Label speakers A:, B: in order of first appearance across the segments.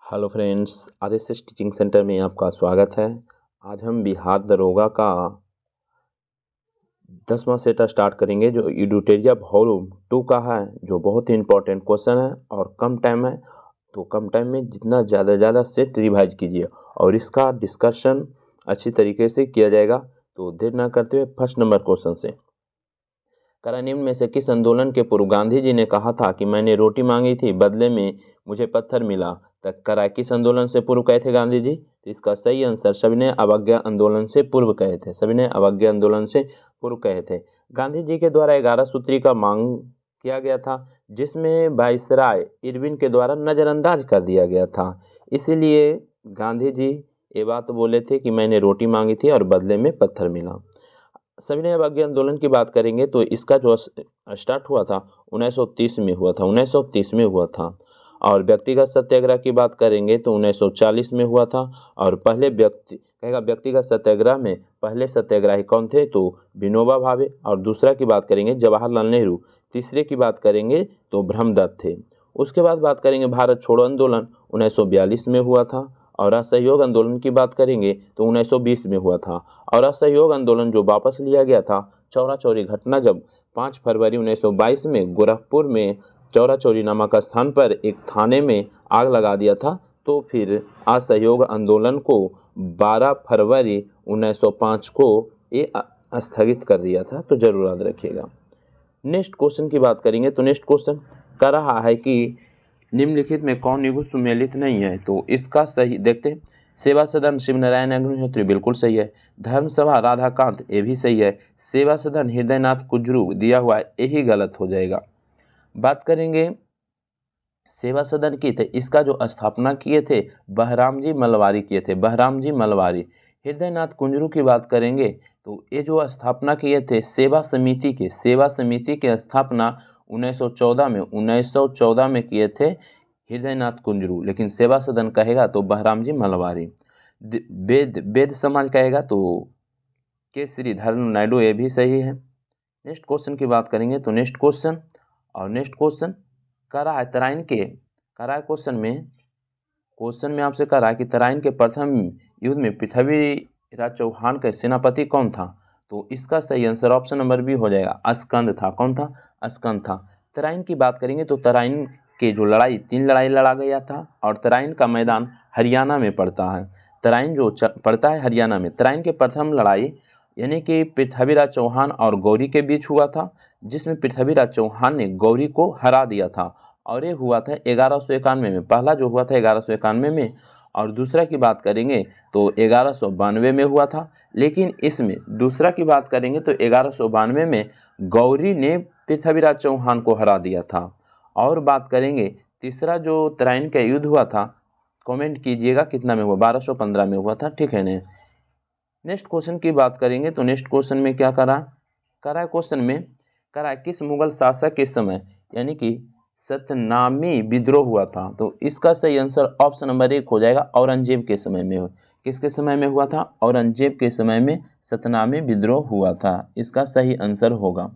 A: Hello friends, RSS teaching centre में आपका स्वागत है। आज हम बिहार दरोगा का 10वां सेट स्टार्ट करेंगे जो एडिटोरिया वॉल्यूम 2 का है, जो बहुत ही इंपॉर्टेंट क्वेश्चन है और कम टाइम है। तो कम टाइम में जितना ज़्यादा सेट रिवाइज कीजिए और इसका डिस्कशन अच्छी तरीके से किया जाएगा। तो देर न करते हुए फर्स्ट नंबर क्वेश्चन से, करा निम्न में से किस आंदोलन के पूर्व गांधी जी ने कहा था कि मैंने रोटी मांगी थी, बदले में मुझे पत्थर मिला? तक करा किस आंदोलन से पूर्व कहे थे गांधी जी? तो इसका सही आंसर सविनय अवज्ञा आंदोलन से पूर्व कहे थे। सविनय अवज्ञा आंदोलन से पूर्व कहे थे। गांधी जी के द्वारा 11 सूत्री का मांग किया गया था, जिसमें वायसराय इरविन के द्वारा नजरअंदाज कर दिया गया था। इसीलिए गांधी जी ये बात बोले थे कि मैंने रोटी मांगी थी और बदले में पत्थर मिला। सविनय अवज्ञा आंदोलन की बात करेंगे तो इसका जो स्टार्ट हुआ था 1930 में हुआ था, 1930 में हुआ था। और व्यक्तिगत सत्याग्रह की बात करेंगे तो 1940 में हुआ था। और पहले व्यक्तिगत सत्याग्रह में पहले सत्याग्रही कौन थे? तो विनोबा भावे। और दूसरा की बात करेंगे जवाहरलाल नेहरू। तीसरे की बात करेंगे तो ब्रह्मदत्त थे। उसके बाद बात करेंगे भारत छोड़ो आंदोलन 1942 में हुआ था। और असहयोग आंदोलन की बात करेंगे तो 1920 में हुआ था। और असहयोग आंदोलन जो वापस लिया गया था चौरा चौरी घटना, जब 5 फरवरी 1922 में गोरखपुर में चौरा चौरी नामक स्थान पर एक थाने में आग लगा दिया था, तो फिर असहयोग आंदोलन को 12 फरवरी 1905 को ये स्थगित कर दिया था। तो जरूर याद रखिएगा। नेक्स्ट क्वेश्चन की बात करेंगे तो नेक्स्ट क्वेश्चन कर रहा है कि निम्नलिखित में कौन युग सुमेलित नहीं है? तो इसका सही देखते हैं। सेवा सदन शिव नारायण अग्निहोत्री बिल्कुल सही है। धर्म सभा राधाकांत ये भी सही है। सेवा सदन हृदयनाथ कुजरू दिया हुआ है, यही गलत हो जाएगा। बात करेंगे सेवा सदन की, तो इसका जो स्थापना किए थे बहराम जी मलवारी किए थे, बहराम जी मलवारी। हृदयनाथ कुंजरू की बात करेंगे तो ये जो स्थापना किए थे सेवा समिति के स्थापना 1914 में किए थे हृदयनाथ कुंजरू। लेकिन सेवा सदन कहेगा तो बहराम जी मलवारी। वेद समाज कहेगा तो के श्रीधर नायडू, ये भी सही है। नेक्स्ट क्वेश्चन की बात करेंगे तो नेक्स्ट क्वेश्चन करा है तराइन के, करा है क्वेश्चन में आपसे करा है कि तराइन के प्रथम युद्ध में पृथ्वीराज चौहान का सेनापति कौन था? तो इसका सही आंसर ऑप्शन नंबर बी हो जाएगा, अस्कंद था। कौन था? अस्कंद था। तराइन की बात करेंगे तो तराइन के जो लड़ाई 3 लड़ाई लड़ा गया था और तराइन का मैदान हरियाणा में पड़ता है। तराइन जो पड़ता है हरियाणा में। तराइन के प्रथम लड़ाई यानी कि पृथ्वीराज चौहान और गौरी के बीच हुआ था, जिसमें पृथ्वीराज चौहान ने गौरी को हरा दिया था। और ये हुआ था 1191 में। पहला जो हुआ था 1191 में, और दूसरा की बात करेंगे तो 1192 में हुआ था। लेकिन इसमें दूसरा की बात करेंगे तो 1192 में गौरी ने पृथ्वीराज चौहान को हरा दिया था। और बात करेंगे तीसरा जो तराइन का युद्ध हुआ था, कमेंट कीजिएगा कितना में हुआ? 1215 में हुआ था, ठीक है ना। नेक्स्ट क्वेश्चन की बात करेंगे तो नेक्स्ट क्वेश्चन में क्या करा है क्वेश्चन में करा है किस मुगल शासक के समय यानी कि सतनामी विद्रोह हुआ था? तो इसका सही आंसर ऑप्शन नंबर 1 हो जाएगा, औरंगजेब के समय में। किसके समय में हुआ था? औरंगजेब के समय में सतनामी विद्रोह हुआ था। इसका सही आंसर होगा।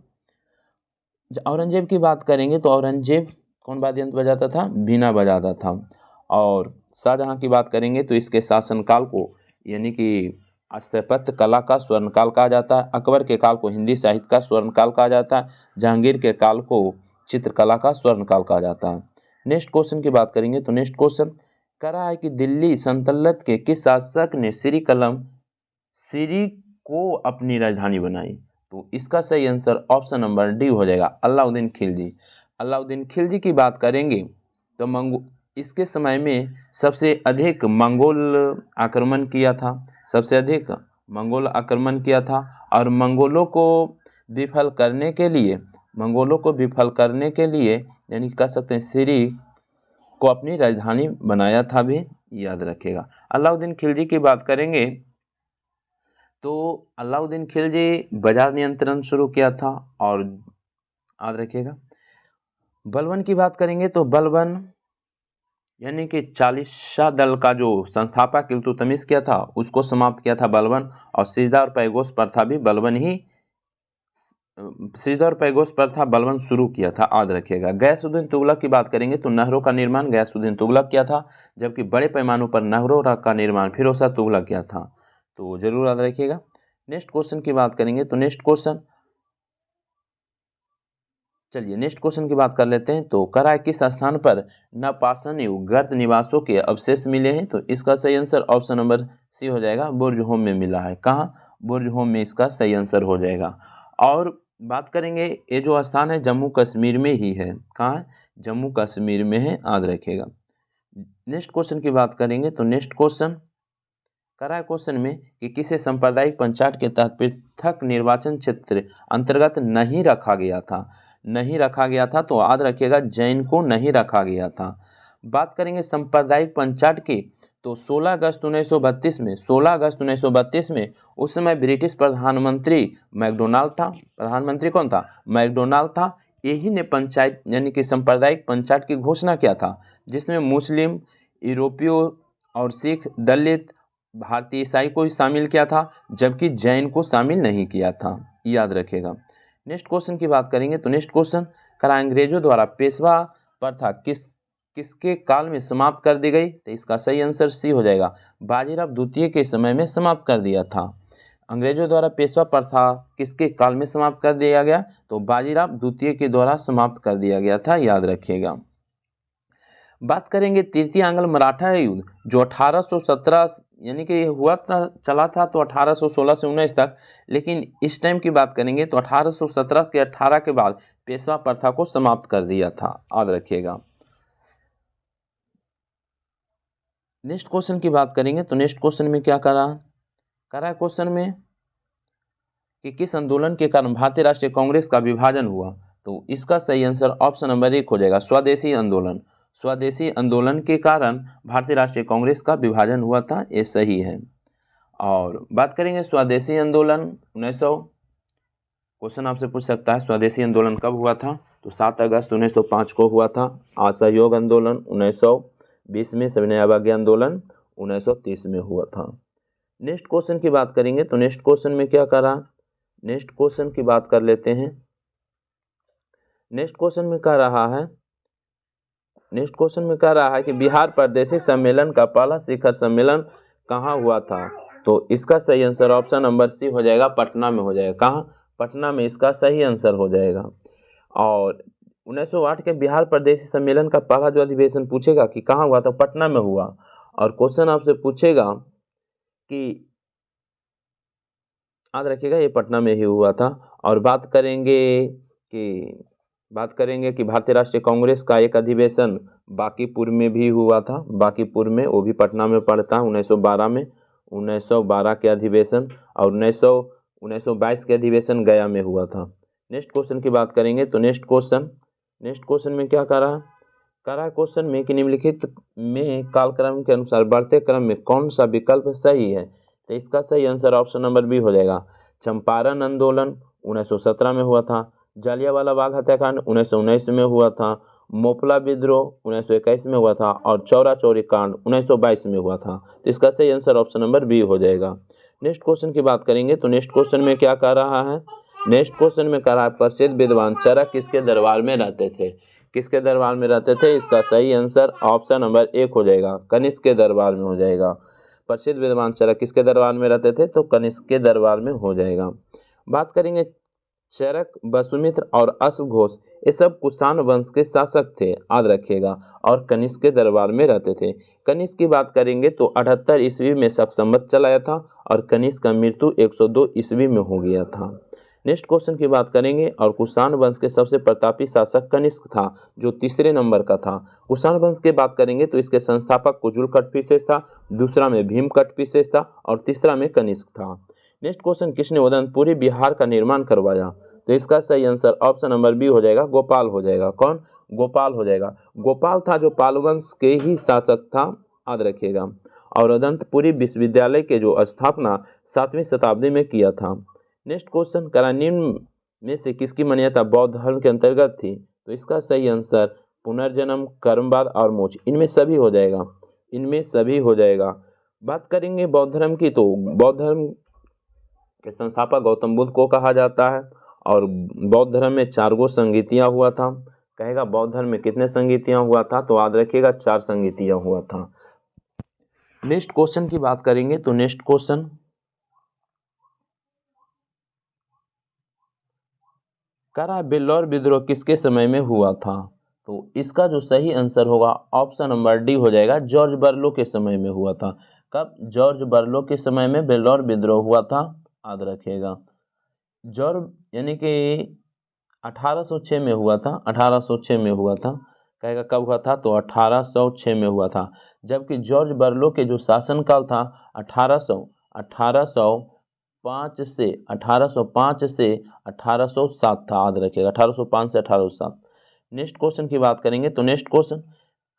A: औरंगजेब की बात करेंगे तो औरंगजेब कौन वाद्य यंत्र बजाता था? बीना बजाता था। और शाहजहां की बात करेंगे तो इसके शासनकाल को यानी कि स्थापत्य कला का स्वर्णकाल कहा जाता है। अकबर के काल को हिंदी साहित्य का स्वर्णकाल कहा जाता है। जहांगीर के काल को चित्रकला का स्वर्णकाल कहा जाता है। नेक्स्ट क्वेश्चन की बात करेंगे तो नेक्स्ट क्वेश्चन कह रहा है कि दिल्ली सल्तनत के किस शासक ने श्री को अपनी राजधानी बनाई? तो इसका सही आंसर ऑप्शन नंबर डी हो जाएगा, अलाउद्दीन खिलजी। अलाउद्दीन खिलजी की बात करेंगे तो इसके समय में सबसे अधिक मंगोल आक्रमण किया था, और मंगोलों को विफल करने के लिए यानी कह सकते हैं श्री को अपनी राजधानी बनाया था भी, याद रखिएगा। अलाउद्दीन खिलजी की बात करेंगे तो अलाउद्दीन खिलजी बाजार नियंत्रण शुरू किया था, और याद रखिएगा। बलबन की बात करेंगे तो बलबन यानी कि चालीसा दल का जो संस्थापक इल्तुतमिश किया था उसको समाप्त किया था बलबन। और सिजदा और पैगोस प्रथा भी बलबन ही सीधा और पैगोस प्रथा बलवंत शुरू किया था, याद रखिएगा। गयासुद्दीन तुगलक की बात करेंगे तो नहरों का निर्माण गयासुद्दीन तुगलक किया था, जबकि बड़े पैमानों पर नहरों का निर्माण फिरोज शाह तुगलक किया था, तो जरूर याद रखिएगा। नेक्स्ट क्वेश्चन की बात करेंगे तो नेक्स्ट क्वेश्चन की बात कर लेते हैं। तो कराए किस स्थान पर नवपाषाण युग गर्त निवासों के अवशेष मिले हैं? तो इसका सही आंसर ऑप्शन नंबर सी हो जाएगा, बुर्ज-होम में मिला है। कहाँ? बुर्ज-होम में इसका सही आंसर हो जाएगा। और बात करेंगे, ये जो स्थान है जम्मू कश्मीर में ही है। कहाँ है? जम्मू कश्मीर में है, याद रखिएगा। नेक्स्ट क्वेश्चन की बात करेंगे तो नेक्स्ट क्वेश्चन में कि किसे सांप्रदायिक पंचायत के तहत पृथक निर्वाचन क्षेत्र अंतर्गत नहीं रखा गया था? तो याद रखिएगा जैन को नहीं रखा गया था। बात करेंगे सांप्रदायिक पंचायत की तो 16 अगस्त 1932 में उस समय ब्रिटिश प्रधानमंत्री मैकडोनाल्ड था। प्रधानमंत्री कौन था? मैकडोनाल्ड था। यही ने पंचायत यानी कि सांप्रदायिक पंचायत की घोषणा किया था, जिसमें मुस्लिम, यूरोपीय और सिख, दलित, भारतीय ईसाई को ही शामिल किया था, जबकि जैन को शामिल नहीं किया था, याद रखिएगा। नेक्स्ट क्वेश्चन की बात करेंगे तो नेक्स्ट क्वेश्चन अंग्रेजों द्वारा पेशवा प्रथा किसके काल में समाप्त कर दी गई? तो इसका सही आंसर सी हो जाएगा, बाजीराव द्वितीय के समय में समाप्त कर दिया था। अंग्रेजों द्वारा पेशवा प्रथा किसके काल में समाप्त कर दिया गया? तो बाजीराव द्वितीय के द्वारा समाप्त कर दिया गया था, याद रखिएगा। बात करेंगे तृतीय आंग्ल मराठा युद्ध जो 1817 यानी कि हुआ था, चला था तो 1816 से 19 तक, लेकिन इस टाइम की बात करेंगे तो 1817 के 18 के बाद पेशवा प्रथा को समाप्त कर दिया था, याद रखिएगा। नेक्स्ट क्वेश्चन की बात करेंगे तो नेक्स्ट क्वेश्चन में क्या करा क्वेश्चन में कि किस आंदोलन के कारण भारतीय राष्ट्रीय कांग्रेस का विभाजन हुआ? तो इसका सही आंसर ऑप्शन नंबर 1 हो जाएगा, स्वदेशी आंदोलन। स्वदेशी आंदोलन के कारण भारतीय राष्ट्रीय कांग्रेस का विभाजन हुआ था, ये सही है। और बात करेंगे स्वदेशी आंदोलन 1900, क्वेश्चन आपसे पूछ सकता है स्वदेशी आंदोलन कब हुआ था? तो 7 अगस्त 1905 को हुआ था। असहयोग आंदोलन 1920 में, सविनय अवज्ञा आंदोलन 1930 में हुआ था। नेक्स्ट क्वेश्चन की बात करेंगे तो नेक्स्ट क्वेश्चन में क्या करा? नेक्स्ट क्वेश्चन की बात कर लेते हैं। नेक्स्ट क्वेश्चन में कह रहा है कि बिहार प्रदेशी सम्मेलन का पहला शिखर सम्मेलन कहाँ हुआ था? तो इसका सही आंसर ऑप्शन नंबर सी हो जाएगा, पटना में हो जाएगा। कहाँ? पटना में इसका सही आंसर हो जाएगा। और 1908 के बिहार प्रदेशी सम्मेलन का पहला जो अधिवेशन पूछेगा कि कहाँ हुआ था, पटना में हुआ। और क्वेश्चन आपसे पूछेगा कि याद रखिएगा ये पटना में ही हुआ था। और बात करेंगे कि भारतीय राष्ट्रीय कांग्रेस का एक अधिवेशन बांकीपुर में भी हुआ था, बांकीपुर में, वो भी पटना में पड़ता है। 1912 के अधिवेशन, और 1922 के अधिवेशन गया में हुआ था। नेक्स्ट क्वेश्चन की बात करेंगे तो नेक्स्ट क्वेश्चन में क्या करा क्वेश्चन में कि निम्नलिखित में कालक्रम के अनुसार बढ़ते क्रम में कौन सा विकल्प सही है? तो इसका सही आंसर ऑप्शन नंबर बी हो जाएगा। चंपारण आंदोलन 1917 में हुआ था, जालियांवाला बाग हत्याकांड 1919 में हुआ था, मोपला विद्रोह 1921 में हुआ था, और चौरा चौरी कांड 1922 में हुआ था। तो इसका सही आंसर ऑप्शन नंबर बी हो जाएगा। नेक्स्ट क्वेश्चन की बात करेंगे तो नेक्स्ट क्वेश्चन में क्या कह रहा है? नेक्स्ट क्वेश्चन में कह रहा है प्रसिद्ध विद्वान चरक किसके दरबार में रहते थे? किसके दरबार में रहते थे? इसका सही आंसर ऑप्शन नंबर 1 हो जाएगा, कनिष्क के दरबार में हो जाएगा। प्रसिद्ध विद्वान चरक किसके दरबार में रहते थे? तो कनिष्क के दरबार में हो जाएगा। बात करेंगे चरक, वसुमित्र और अश्वघोष, ये सब कुषाण वंश के शासक थे, याद रखिएगा, और कनिष्क के दरबार में रहते थे। कनिष्क की बात करेंगे तो 78 ईस्वी में शक संवत चलाया था, और कनिष्क का मृत्यु 102 ईस्वी में हो गया था। नेक्स्ट क्वेश्चन की बात करेंगे, और कुषाण वंश के सबसे प्रतापी शासक कनिष्क था, जो तीसरे नंबर का था। कुषाण वंश की बात करेंगे तो इसके संस्थापक कुजुल कटपिसेस था, दूसरा में भीम कटपिसेस था, और तीसरा में कनिष्क था। नेक्स्ट क्वेश्चन किसने उदयपुरी बिहार का निर्माण करवाया? तो इसका सही आंसर ऑप्शन नंबर बी हो जाएगा, गोपाल हो जाएगा। कौन? गोपाल हो जाएगा। गोपाल था जो पाल वंश के ही शासक था, याद रखिएगा। और उदयपुरी विश्वविद्यालय के जो स्थापना 7वीं शताब्दी में किया था। नेक्स्ट क्वेश्चन निम्न में से किसकी मान्यता बौद्ध धर्म के अंतर्गत थी? तो इसका सही आंसर पुनर्जन्म, कर्मवाद और मोक्ष, इनमें सभी हो जाएगा। बात करेंगे बौद्ध धर्म की, तो बौद्ध धर्म के संस्थापक गौतम बुद्ध को कहा जाता है। और बौद्ध धर्म में 4 गो संगीतियाँ हुआ था। कहेगा बौद्ध धर्म में कितने संगीतियाँ हुआ था, तो याद रखिएगा 4 संगीतियाँ हुआ था। नेक्स्ट क्वेश्चन की बात करेंगे तो नेक्स्ट क्वेश्चन, कह रहा है बेल्लौर विद्रोह किसके समय में हुआ था, तो इसका जो सही आंसर होगा ऑप्शन नंबर डी हो जाएगा, जॉर्ज बर्लो के समय में हुआ था। कब? जॉर्ज बर्लो के समय में बेल्लौर विद्रोह हुआ था, याद रखिएगा। जॉर्ज यानी कि 1806 में हुआ था, 1806 में हुआ था। कहेगा कब हुआ था, तो 1806 में हुआ था। जबकि जॉर्ज बर्लो के जो शासनकाल था 1805 से 1807 था, याद रखिएगा 1805 से 1807। नेक्स्ट क्वेश्चन की बात करेंगे तो नेक्स्ट क्वेश्चन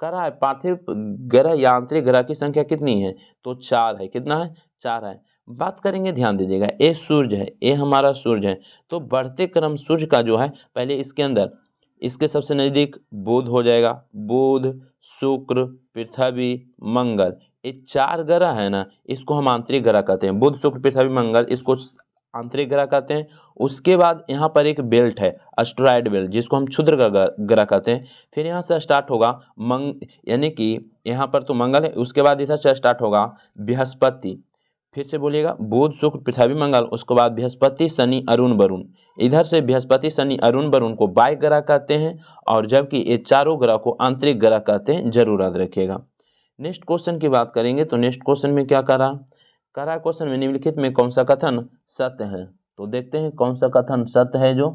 A: कह रहा है पार्थिव ग्रह या आंतरिक ग्रह की संख्या कितनी है, तो 4 है। कितना है? 4 है। बात करेंगे, ध्यान दीजिएगा, ये सूर्य है, ये हमारा सूर्य है, तो बढ़ते क्रम सूर्य का जो है पहले इसके अंदर, इसके सबसे नज़दीक बुध हो जाएगा, बुध, शुक्र, पृथ्वी, मंगल, ये 4 ग्रह है ना, इसको हम आंतरिक ग्रह कहते हैं। बुध, शुक्र, पृथ्वी, मंगल, इसको आंतरिक ग्रह कहते हैं। उसके बाद यहाँ पर एक बेल्ट है, एस्टेरॉयड बेल्ट, जिसको हम क्षुद्र ग्रह कहते हैं। फिर यहाँ से स्टार्ट होगा यानी कि यहाँ पर तो मंगल है, उसके बाद इधर से स्टार्ट होगा बृहस्पति, फिर से बोलिएगा बुध, शुक्र, पृथ्वी, मंगल, उसके बाद बृहस्पति, शनि, अरुण, वरुण। इधर से बृहस्पति, शनि, अरुण, वरुण को बाह्य ग्रह कहते हैं, और जबकि ये 4 ग्रह को आंतरिक ग्रह कहते हैं, जरूर याद रखिएगा। नेक्स्ट क्वेश्चन की बात करेंगे तो नेक्स्ट क्वेश्चन में क्या कह रहा क्वेश्चन में निम्नलिखित में कौन सा कथन सत्य है, तो देखते हैं कौन सा कथन सत्य है। जो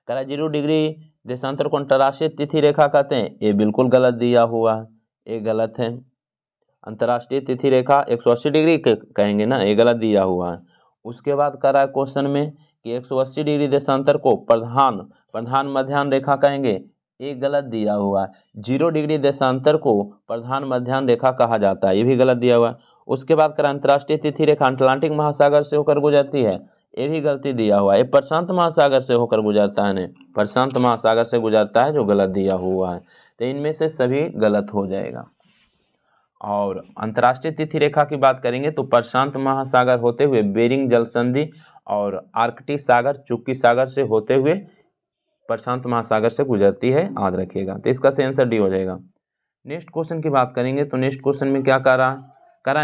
A: कह रहा 0 डिग्री देशांतर को अंतर्राष्ट्रीय तिथि रेखा कहते हैं, ये बिल्कुल गलत दिया हुआ है, ये गलत है। अंतर्राष्ट्रीय तिथि रेखा 180 डिग्री कहेंगे ना, ये गलत दिया हुआ है। उसके बाद कह रहा है क्वेश्चन में कि 180 डिग्री देशांतर को प्रधान मध्याह्न रेखा कहेंगे, ये गलत दिया हुआ है। 0 डिग्री देशांतर को प्रधान मध्याह्न रेखा कहा जाता है, ये भी गलत दिया हुआ है। उसके बाद कह रहा अंतर्राष्ट्रीय तिथि रेखा अटलांटिक महासागर से होकर गुजरती है, ये भी गलती दिया हुआ है। ये प्रशांत महासागर से होकर गुजरता है, नहीं, प्रशांत महासागर से गुजरता है, जो गलत दिया हुआ है। तो इनमें से सभी गलत हो जाएगा। और अंतर्राष्ट्रीय तिथि रेखा की बात करेंगे तो प्रशांत महासागर होते हुए बेरिंग जल संधि और आर्कटिक सागर, चुक्की सागर से होते हुए प्रशांत महासागर से गुजरती है, याद रखिएगा। तो इसका सही आंसर डी हो जाएगा। नेक्स्ट क्वेश्चन की बात करेंगे तो नेक्स्ट क्वेश्चन में क्या कह रहा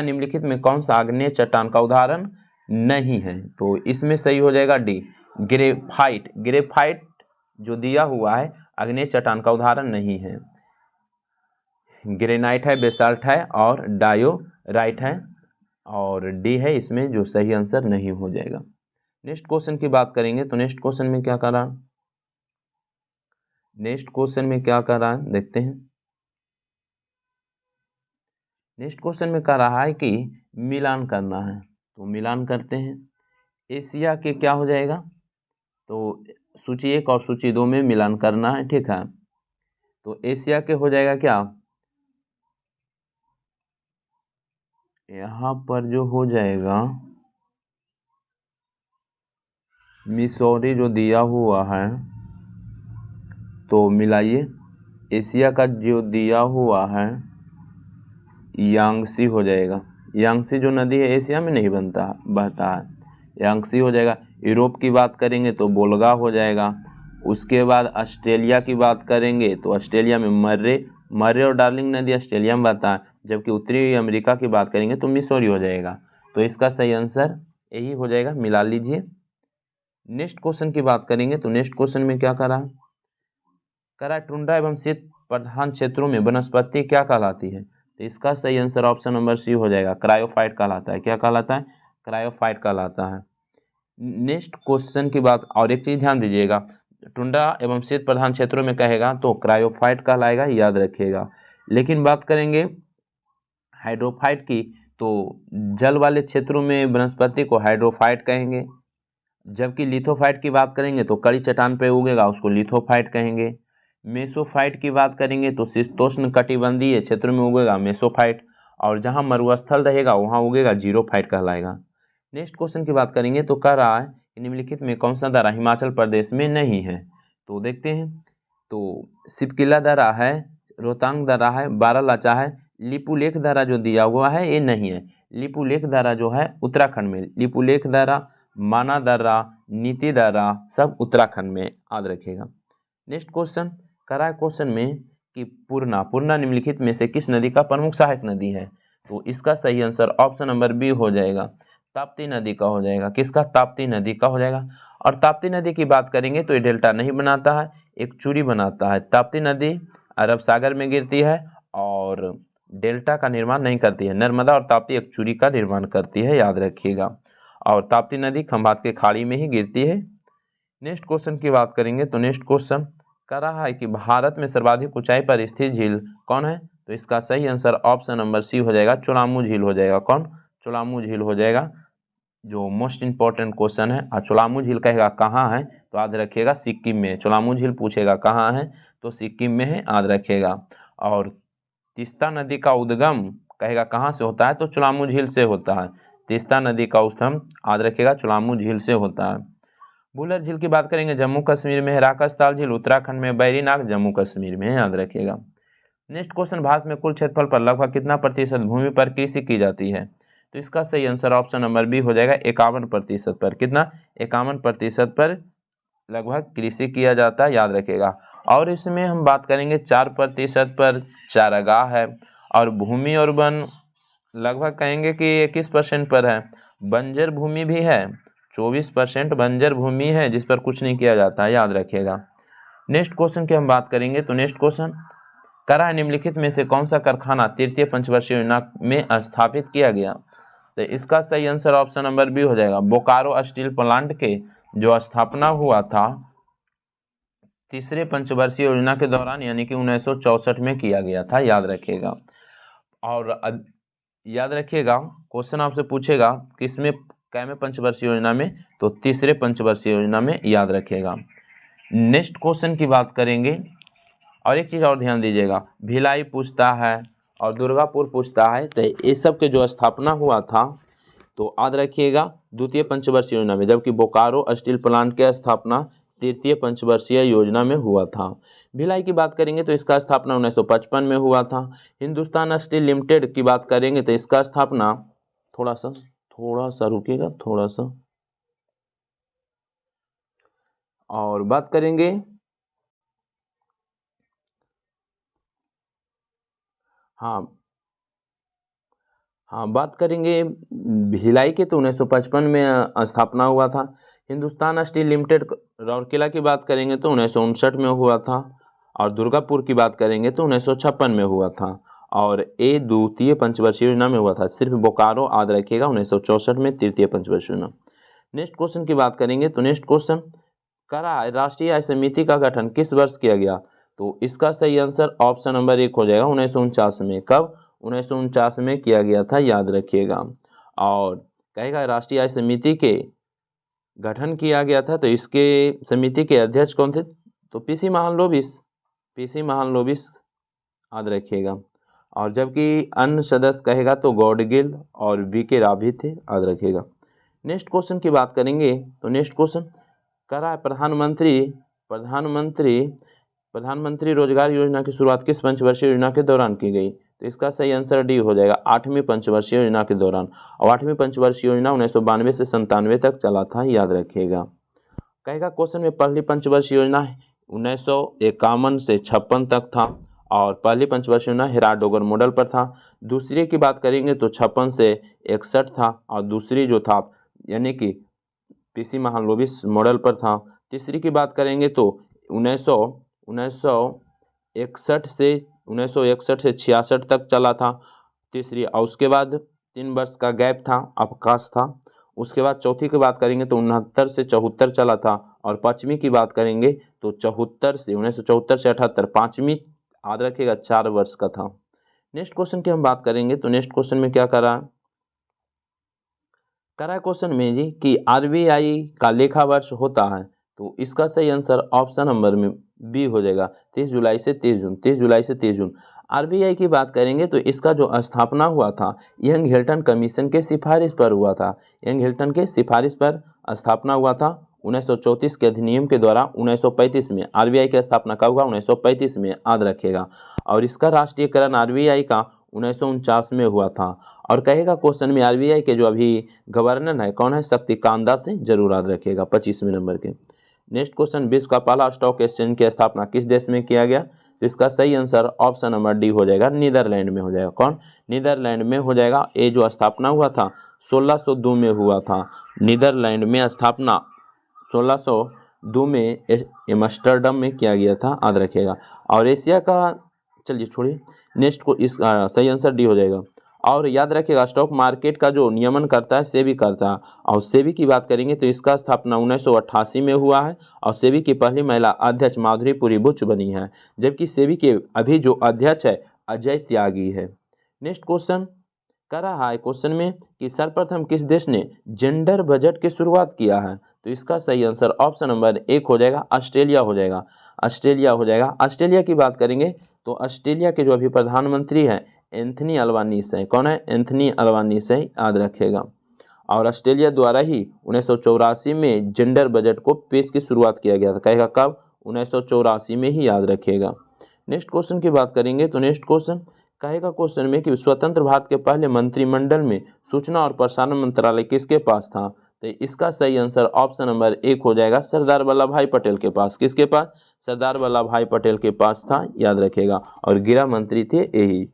A: निम्नलिखित में कौन सा आग्नेय चट्टान का उदाहरण नहीं है, तो इसमें सही हो जाएगा डी, ग्रेफाइट। ग्रेफाइट जो दिया हुआ है आग्नेय चट्टान का उदाहरण नहीं है। ग्रेनाइट है, बेसाल्ट है और डायोराइट है, और डी है इसमें जो सही आंसर नहीं हो जाएगा। नेक्स्ट क्वेश्चन की बात करेंगे तो नेक्स्ट क्वेश्चन में क्या कर रहा है, देखते हैं। नेक्स्ट क्वेश्चन में कह रहा है कि मिलान करना है, तो मिलान करते हैं। एशिया के क्या हो जाएगा, तो सूची 1 और सूची 2 में मिलान करना है, ठीक है। तो एशिया के हो जाएगा क्या, यहाँ पर जो हो जाएगा मिसौरी जो दिया हुआ है, तो मिलाइए। एशिया का जो दिया हुआ है यांगसी हो जाएगा। यांगसी जो नदी है एशिया में नहीं बहता है, यांगसी हो जाएगा। यूरोप की बात करेंगे तो वोल्गा हो जाएगा। उसके बाद ऑस्ट्रेलिया की बात करेंगे तो ऑस्ट्रेलिया में मर्रे और डार्लिंग नदी ऑस्ट्रेलिया में बहता है, जबकि उत्तरी अमेरिका की बात करेंगे तो मिसौरी हो जाएगा। तो इसका सही आंसर यही हो जाएगा, मिला लीजिए। नेक्स्ट क्वेश्चन की बात करेंगे तो नेक्स्ट क्वेश्चन में क्या कह रहा टुंड्रा एवं शीत प्रधान क्षेत्रों में वनस्पति क्या कहलाती है, तो इसका सही आंसर ऑप्शन नंबर सी हो जाएगा, क्रायोफाइट कहलाता है। क्या कहलाता है? क्रायोफाइट कहलाता है। नेक्स्ट क्वेश्चन की बात, और एक चीज ध्यान दीजिएगा, टुंड्रा एवं शीत प्रधान क्षेत्रों में कहेगा तो क्रायोफाइट कहलाएगा, याद रखिएगा। लेकिन बात करेंगे हाइड्रोफाइट की, तो जल वाले क्षेत्रों में वनस्पति को हाइड्रोफाइट कहेंगे, जबकि लिथोफाइट की बात करेंगे तो कड़ी चट्टान पे उगेगा, उसको लिथोफाइट कहेंगे। मेसोफाइट की बात करेंगे तो शीतोष्ण कटिबंधीय क्षेत्र में उगेगा, मेसोफाइट, और जहां मरुस्थल रहेगा वहां उगेगा, जीरोफाइट कहलाएगा। नेक्स्ट क्वेश्चन की बात करेंगे तो कह रहा है निम्नलिखित में कौन सा दर्रा हिमाचल प्रदेश में नहीं है, तो देखते हैं। तो सिपकिला दर्रा है, रोहतांग दर्रा है, बारालाचा है। लिपुलेख दर्रा जो दिया हुआ है ये नहीं है। लिपुलेख दर्रा जो है उत्तराखंड में, लिपुलेख दर्रा मानादर्रा, नीतिदर्रा सब उत्तराखंड में, याद रखिएगा। नेक्स्ट क्वेश्चन करा है क्वेश्चन में कि पूर्णा निम्नलिखित में से किस नदी का प्रमुख सहायक नदी है? तो इसका सही आंसर ऑप्शन नंबर बी हो जाएगा, ताप्ती नदी का हो जाएगा। किसका? ताप्ती नदी का हो जाएगा। और ताप्ती नदी की बात करेंगे तो ये डेल्टा नहीं बनाता है, एक चूड़ी बनाता है। ताप्ती नदी अरब सागर में गिरती है और डेल्टा का निर्माण नहीं करती है। नर्मदा और ताप्ती एक चूड़ी का निर्माण करती है, याद रखिएगा। और ताप्ती नदी खंभात के खाड़ी में ही गिरती है। नेक्स्ट क्वेश्चन की बात करेंगे तो नेक्स्ट क्वेश्चन कह रहा है कि भारत में सर्वाधिक ऊंचाई पर स्थित झील कौन है? तो इसका सही आंसर ऑप्शन नंबर सी हो जाएगा, चोलामू झील हो जाएगा। कौन? चोलामू झील हो जाएगा, जो मोस्ट इंपॉर्टेंट क्वेश्चन है। और चोलामू झील कहेगा कहाँ है? तो याद रखिएगा सिक्किम में। चोलामू झील पूछेगा कहाँ है तो सिक्किम में है, याद रखिएगा। और तीस्ता नदी का उद्गम कहेगा कहाँ से होता है? तो चोलामू झील से होता है। तीस्ता नदी का उद्गम, याद रखिएगा, चोलामू झील से होता है। बुलर झील की बात करेंगे जम्मू कश्मीर में है। राकसताल झील उत्तराखंड में, बैरीनाग जम्मू कश्मीर में है, याद रखिएगा। नेक्स्ट क्वेश्चन भारत में कुल क्षेत्रफल पर लगभग कितना प्रतिशत भूमि पर कृषि की जाती है? तो इसका सही आंसर ऑप्शन नंबर बी हो जाएगा, 51% पर। कितना? 51% पर लगभग कृषि किया जाता है, याद रखिएगा। और इसमें हम बात करेंगे 4% पर चारागाह है। और भूमि और वन लगभग कहेंगे कि 21% पर है। बंजर भूमि भी है, 24% बंजर भूमि है जिस पर कुछ नहीं किया जाता है, याद रखिएगा। नेक्स्ट क्वेश्चन की हम बात करेंगे तो नेक्स्ट क्वेश्चन करा है निम्नलिखित में से कौन सा कारखाना तृतीय पंचवर्षीय योजना में स्थापित किया गया? तो इसका सही आंसर ऑप्शन नंबर बी हो जाएगा, बोकारो स्टील प्लांट के जो स्थापना हुआ था तीसरे पंचवर्षीय योजना के दौरान, यानी कि 1964 में किया गया था, याद रखिएगा। और याद रखिएगा क्वेश्चन आपसे पूछेगा किसमें, कैमे पंचवर्षीय योजना में? तो तीसरे पंचवर्षीय योजना में, याद रखिएगा। नेक्स्ट क्वेश्चन की बात करेंगे और एक चीज़ और ध्यान दीजिएगा, भिलाई पूछता है और दुर्गापुर पूछता है। तो ये सब के जो स्थापना हुआ था तो याद रखिएगा द्वितीय पंचवर्षीय योजना में, जबकि बोकारो स्टील प्लांट की स्थापना तृतीय पंचवर्षीय योजना में हुआ था। भिलाई की बात करेंगे तो इसका स्थापना 1955 में हुआ था। हिंदुस्तान स्टील लिमिटेड की बात करेंगे तो इसका स्थापना, थोड़ा सा रुकिएगा, थोड़ा सा, और बात करेंगे बात करेंगे भिलाई के तो 1955 में स्थापना हुआ था। हिंदुस्तान स्टील लिमिटेड राउरकेला की बात करेंगे तो 1959 में हुआ था। और दुर्गापुर की बात करेंगे तो 1956 में हुआ था। और ये द्वितीय पंचवर्षीय योजना में हुआ था। सिर्फ बोकारो याद रखिएगा 1964 में तृतीय पंचवर्षीय योजना। नेक्स्ट क्वेश्चन की बात करेंगे तो नेक्स्ट क्वेश्चन करा राष्ट्रीय आय समिति का गठन किस वर्ष किया गया? तो इसका सही आंसर ऑप्शन नंबर 1 हो जाएगा, 1949 में। कब? 1949 में किया गया था, याद रखिएगा। और कहेगा राष्ट्रीय आय समिति के गठन किया गया था तो इसके समिति के अध्यक्ष कौन थे? तो पीसी महालनोबिस, याद रखिएगा। और जबकि अन्य सदस्य कहेगा तो गॉडगिल और वी.के. रावी थे, याद रखिएगा। नेक्स्ट क्वेश्चन की बात करेंगे तो नेक्स्ट क्वेश्चन करा है प्रधानमंत्री रोजगार योजना की शुरुआत किस पंचवर्षीय योजना के दौरान की गई? तो इसका सही आंसर डी हो जाएगा, 8वीं पंचवर्षीय योजना के दौरान। और 8वीं पंचवर्षीय योजना 1992 से 97 तक चला था, याद रखिएगा। कहेगा क्वेश्चन में पहली पंचवर्षीय योजना 1951 से 56 तक था। और पहली पंचवर्षीय योजना हेराथ डोगर मॉडल पर था। दूसरी की बात करेंगे तो 56 से 61 था। और दूसरी जो था यानी कि पीसी महालनोबिस मॉडल पर था। तीसरी की बात करेंगे तो 1961 से 66 तक चला था तीसरी। और उसके बाद 3 वर्ष का गैप था, अवकाश था। उसके बाद चौथी की बात करेंगे तो 69 से 74 चला था। और पाँचवीं की बात करेंगे तो 1974 से 78, पाँचवीं याद रखिएगा 4 वर्ष का था। नेक्स्ट क्वेश्चन की हम बात करेंगे तो नेक्स्ट क्वेश्चन में क्या करा क्वेश्चन में जी कि आरबीआई का लेखा वर्ष होता है। तो इसका सही आंसर ऑप्शन नंबर में बी हो जाएगा, 30 जुलाई से 30 जून। आरबीआई की बात करेंगे तो इसका जो स्थापना हुआ था यंग हिल्टन कमीशन के सिफारिश पर हुआ था। यंग हिल्टन के सिफारिश पर स्थापना हुआ था 1934 के अधिनियम के द्वारा 1935 में। आरबीआई की स्थापना कब हुआ? 1935 में, याद रखिएगा। और इसका राष्ट्रीयकरण आरबीआई का 1949 में हुआ था। और कहेगा क्वेश्चन में आरबीआई के जो अभी गवर्नर है कौन है, शक्तिकांत दास से, जरूर याद रखिएगा 25वें नंबर के। नेक्स्ट क्वेश्चन, विश्व का पहला स्टॉक एक्सचेंज की स्थापना किस देश में किया गया? तो इसका सही आंसर ऑप्शन नंबर डी हो जाएगा, नीदरलैंड में हो जाएगा। कौन? नीदरलैंड में हो जाएगा। ये जो स्थापना हुआ था 1602 में हुआ था। नीदरलैंड में स्थापना 1602 में एम्स्टर्डम में किया गया था, याद रखिएगा। और एशिया का, चलिए छोड़िए, नेक्स्ट को इस सही आंसर डी हो जाएगा। और याद रखिएगा स्टॉक मार्केट का जो नियमन करता है सेबी करता है। और सेबी की बात करेंगे तो इसका स्थापना 1988 में हुआ है और सेबी की पहली महिला अध्यक्ष माधुरी पुरी बुच बनी है, जबकि सेबी के अभी जो अध्यक्ष है अजय त्यागी है। नेक्स्ट क्वेश्चन कह रहा है क्वेश्चन में कि सर्वप्रथम किस देश ने जेंडर बजट की शुरुआत किया है? तो इसका सही आंसर ऑप्शन नंबर 1 हो जाएगा, ऑस्ट्रेलिया हो जाएगा। ऑस्ट्रेलिया हो जाएगा। ऑस्ट्रेलिया की बात करेंगे तो ऑस्ट्रेलिया के जो अभी प्रधानमंत्री हैं एंथनी अल्बानीज है। कौन है? एंथनी अल्बानीज है, याद रखिएगा। और ऑस्ट्रेलिया द्वारा ही 1984 में जेंडर बजट को पेश की शुरुआत किया गया था। कहेगा कब? 1984 में ही, याद रखिएगा। नेक्स्ट क्वेश्चन की बात करेंगे तो नेक्स्ट क्वेश्चन कहेगा क्वेश्चन में कि स्वतंत्र भारत के पहले मंत्रिमंडल में सूचना और प्रसारण मंत्रालय किसके पास था? तो इसका सही आंसर ऑप्शन नंबर 1 हो जाएगा, सरदार वल्लभ भाई पटेल के पास। किसके पास? सरदार वल्लभ भाई पटेल के पास था, याद रखिएगा। और गृह मंत्री थे यही।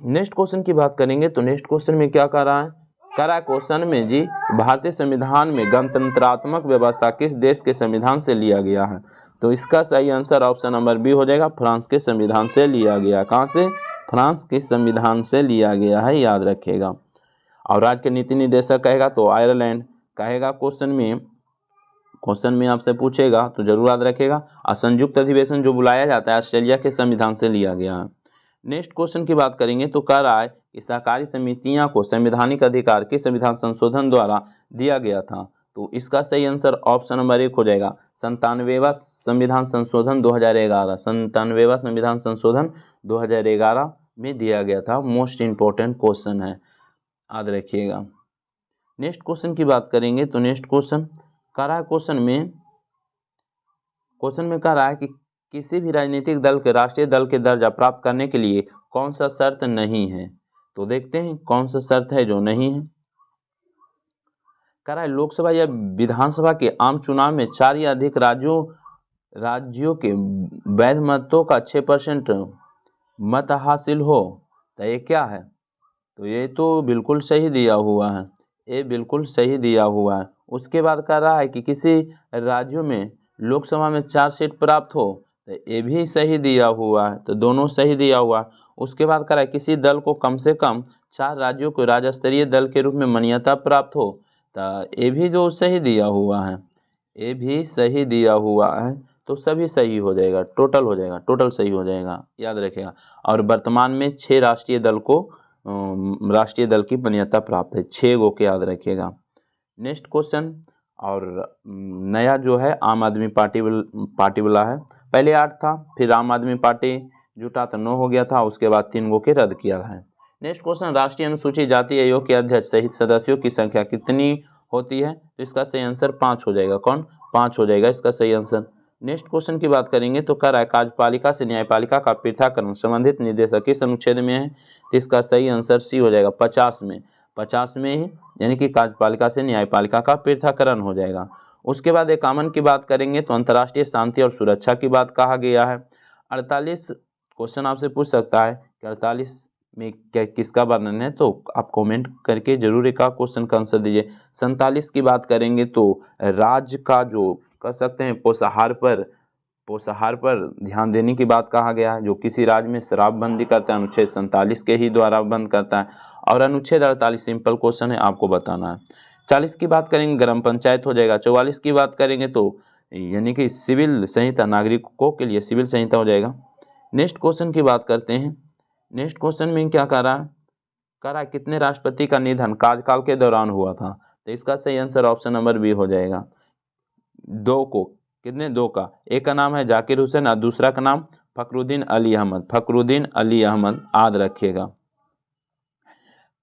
A: नेक्स्ट क्वेश्चन की बात करेंगे तो नेक्स्ट क्वेश्चन में क्या कर रहा है? कह रहा है क्वेश्चन में जी, भारतीय संविधान में गणतंत्रात्मक व्यवस्था किस देश के संविधान से लिया गया है? तो इसका सही आंसर ऑप्शन नंबर बी हो जाएगा, फ्रांस के संविधान से लिया गया। कहाँ से? फ्रांस के संविधान से लिया गया है, याद रखिएगा। और राज्य के नीति निर्देशक कहेगा तो आयरलैंड कहेगा। क्वेश्चन में आपसे पूछेगा तो जरूर याद रखेगा। और संयुक्त अधिवेशन जो बुलाया जाता है ऑस्ट्रेलिया के संविधान से लिया गया है। नेक्स्ट क्वेश्चन की बात करेंगे तो कह रहा है कि सहकारी समितियां को संवैधानिक अधिकार किस संविधान संशोधन द्वारा दिया गया था? तो इसका सही आंसर ऑप्शन नंबर 1 हो जाएगा, 97वां संविधान संशोधन 2011। 97वां संविधान संशोधन 2011 में दिया गया था। मोस्ट इंपॉर्टेंट क्वेश्चन है, याद रखिएगा। नेक्स्ट क्वेश्चन की बात करेंगे तो नेक्स्ट क्वेश्चन कह रहा है क्वेश्चन में कह रहा है कि किसी भी राजनीतिक दल के राष्ट्रीय दल के दर्जा प्राप्त करने के लिए कौन सा शर्त नहीं है? तो देखते हैं कौन सा शर्त है जो नहीं है। कह रहा है लोकसभा या विधानसभा के आम चुनाव में 4 या अधिक राज्यों के वैध मतों का 6% मत हासिल हो। तो ये क्या है? तो ये तो बिल्कुल सही दिया हुआ है, ये बिल्कुल सही दिया हुआ है। उसके बाद कह रहा है कि किसी राज्यों में लोकसभा में 4 सीट प्राप्त हो, तो ये भी सही दिया हुआ है। तो दोनों सही दिया हुआ है। उसके बाद कह रहा है किसी दल को कम से कम 4 राज्यों को राज्य स्तरीय दल के रूप में मान्यता प्राप्त हो, तो ये भी जो सही दिया हुआ है, ये भी सही दिया हुआ है। तो सभी सही हो जाएगा, टोटल हो जाएगा, टोटल सही हो जाएगा, याद रखेगा। और वर्तमान में 6 राष्ट्रीय दल की मान्यता प्राप्त है, 6 गो के, याद रखिएगा। नेक्स्ट क्वेश्चन, और नया जो है आम आदमी पार्टी वाला है। पहले 8 था, फिर आम आदमी पार्टी जुटा तो 9 हो गया था, उसके बाद 3 गो के रद्द किया है। नेक्स्ट क्वेश्चन, राष्ट्रीय अनुसूचित जाति आयोग के अध्यक्ष सहित सदस्यों की संख्या कितनी होती है? तो इसका सही आंसर 5 हो जाएगा। कौन? 5 हो जाएगा इसका सही आंसर। नेक्स्ट क्वेश्चन की बात करेंगे तो कह रहा है कार्यपालिका से न्यायपालिका का पृथक्करण संबंधित निर्देशक किस अनुच्छेद में है? तो इसका सही आंसर सी हो जाएगा, 50 में। 50 में ही, यानी कि कार्यपालिका से न्यायपालिका का पृथक्करण हो जाएगा। उसके बाद 51 की बात करेंगे तो अंतर्राष्ट्रीय शांति और सुरक्षा की बात कहा गया है। 48 क्वेश्चन आपसे पूछ सकता है कि 48 में क्या किसका वर्णन है, तो आप कमेंट करके जरूर एक क्वेश्चन का आंसर दीजिए। 47 की बात करेंगे तो राज्य का जो कह सकते हैं पोषाहार पर ध्यान देने की बात कहा गया है। जो किसी राज्य में शराबबंदी करता है अनुच्छेद 47 के ही द्वारा बंद करता है। और अनुच्छेद 48 सिंपल क्वेश्चन है, आपको बताना है। 40 की बात करेंगे ग्राम पंचायत हो जाएगा। 44 की बात करेंगे तो यानी कि सिविल संहिता, नागरिकों के लिए सिविल संहिता हो जाएगा। नेक्स्ट क्वेश्चन की बात करते हैं। नेक्स्ट क्वेश्चन में क्या कह रहा है कितने राष्ट्रपति का निधन कार्यकाल के दौरान हुआ था? तो इसका सही आंसर ऑप्शन नंबर बी हो जाएगा, 2 को। कितने? 2 का। एक का नाम है जाकिर हुसैन और दूसरा का नाम फखरुद्दीन अली अहमद, याद रखिएगा।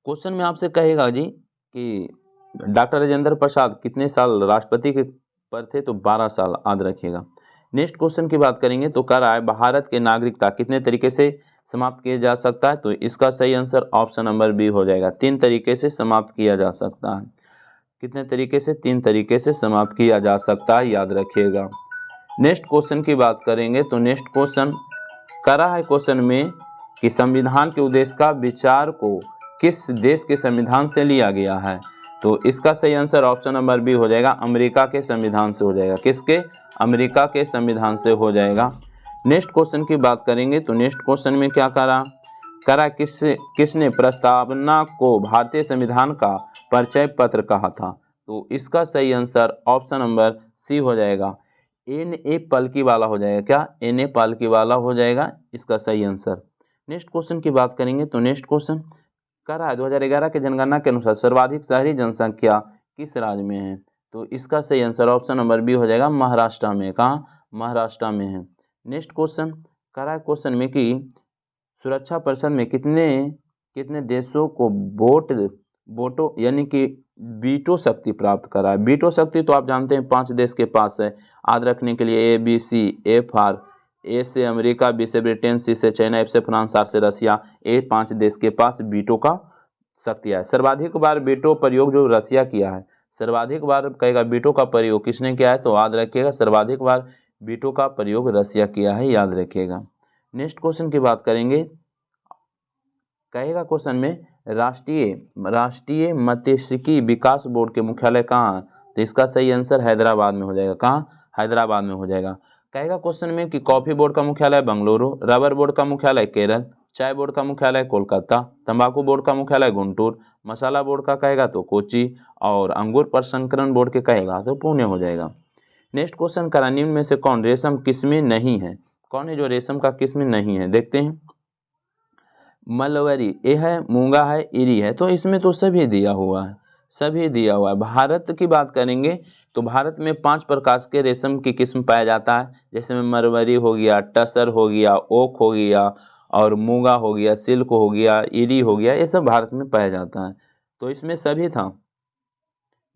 A: क्वेश्चन में आपसे कहेगा जी कि डॉक्टर राजेंद्र प्रसाद कितने साल राष्ट्रपति के पर थे? तो 12 साल, याद रखिएगा। नेक्स्ट क्वेश्चन की बात करेंगे तो कह रहा है भारत के नागरिकता कितने तरीके से समाप्त किया जा सकता है? तो इसका सही आंसर ऑप्शन नंबर बी हो जाएगा। 3 तरीके से समाप्त किया जा सकता है। कितने तरीके से? 3 तरीके से समाप्त किया जा सकता है, याद रखिएगा। नेक्स्ट क्वेश्चन की बात करेंगे तो नेक्स्ट क्वेश्चन करा है क्वेश्चन में कि संविधान के उद्देश्य का विचार को किस देश के संविधान से लिया गया है? तो इसका सही आंसर ऑप्शन नंबर बी हो जाएगा, अमेरिका के संविधान से हो जाएगा। किसके? अमेरिका के संविधान से हो जाएगा। नेक्स्ट क्वेश्चन की बात करेंगे तो नेक्स्ट क्वेश्चन में क्या करा किसने प्रस्तावना को भारतीय संविधान का परिचय पत्र कहा था? तो इसका सही आंसर ऑप्शन नंबर सी हो जाएगा, N.A. पालकीवाला हो जाएगा। क्या? N.A. पालकीवाला हो जाएगा इसका सही आंसर। नेक्स्ट क्वेश्चन की बात करेंगे तो नेक्स्ट क्वेश्चन करा है 2011 के जनगणना के अनुसार सर्वाधिक शहरी जनसंख्या किस राज्य में है? तो इसका सही आंसर ऑप्शन नंबर बी हो जाएगा, महाराष्ट्र में। कहाँ? महाराष्ट्र में है। नेक्स्ट क्वेश्चन करा है क्वेश्चन में कि सुरक्षा परिषद में कितने देशों को वोटो यानी कि वीटो शक्ति प्राप्त करा है? वीटो शक्ति तो आप जानते हैं 5 देश के पास है। याद रखने के लिए ABC, A फॉर ए से अमेरिका, बी से ब्रिटेन, सी से चाइना, एफ से फ्रांस, आर से रसिया। ये 5 देश के पास वीटो का शक्ति है। सर्वाधिक बार वीटो प्रयोग जो रसिया किया है, सर्वाधिक बार कहेगा वीटो का प्रयोग किसने किया है? तो याद रखिएगा सर्वाधिक बार वीटो का प्रयोग रसिया किया है, याद रखिएगा। नेक्स्ट क्वेश्चन की बात करेंगे, कहेगा क्वेश्चन में राष्ट्रीय मत्स्यिकी विकास बोर्ड के मुख्यालय कहाँ है? तो इसका सही आंसर हैदराबाद में हो जाएगा। कहाँ? हैदराबाद में हो जाएगा। कहेगा क्वेश्चन में कि कॉफी बोर्ड का मुख्यालय बेंगलुरु, रबर बोर्ड का मुख्यालय केरल, चाय बोर्ड का मुख्यालय कोलकाता, तंबाकू बोर्ड का मुख्यालय गुंटूर, मसाला बोर्ड का कहेगा तो कोची, और अंगूर प्रसंस्करण बोर्ड के कहेगा तो पुणे हो जाएगा। नेक्स्ट क्वेश्चन करा निम्न में से कौन रेशम किस्में नहीं है? कौन है जो रेशम का किस्म नहीं है? देखते हैं। मलवरी ये है, मूंगा है, इरी है। तो इसमें तो सभी दिया हुआ है, सभी दिया हुआ है। भारत की बात करेंगे तो भारत में 5 प्रकार के रेशम की किस्म पाया जाता है, जैसे में मलवरी हो गया, टसर हो गया, ओक हो गया, और मूंगा हो गया, सिल्क हो गया, इरी हो गया। ये सब भारत में पाया जाता है, तो इसमें सभी था।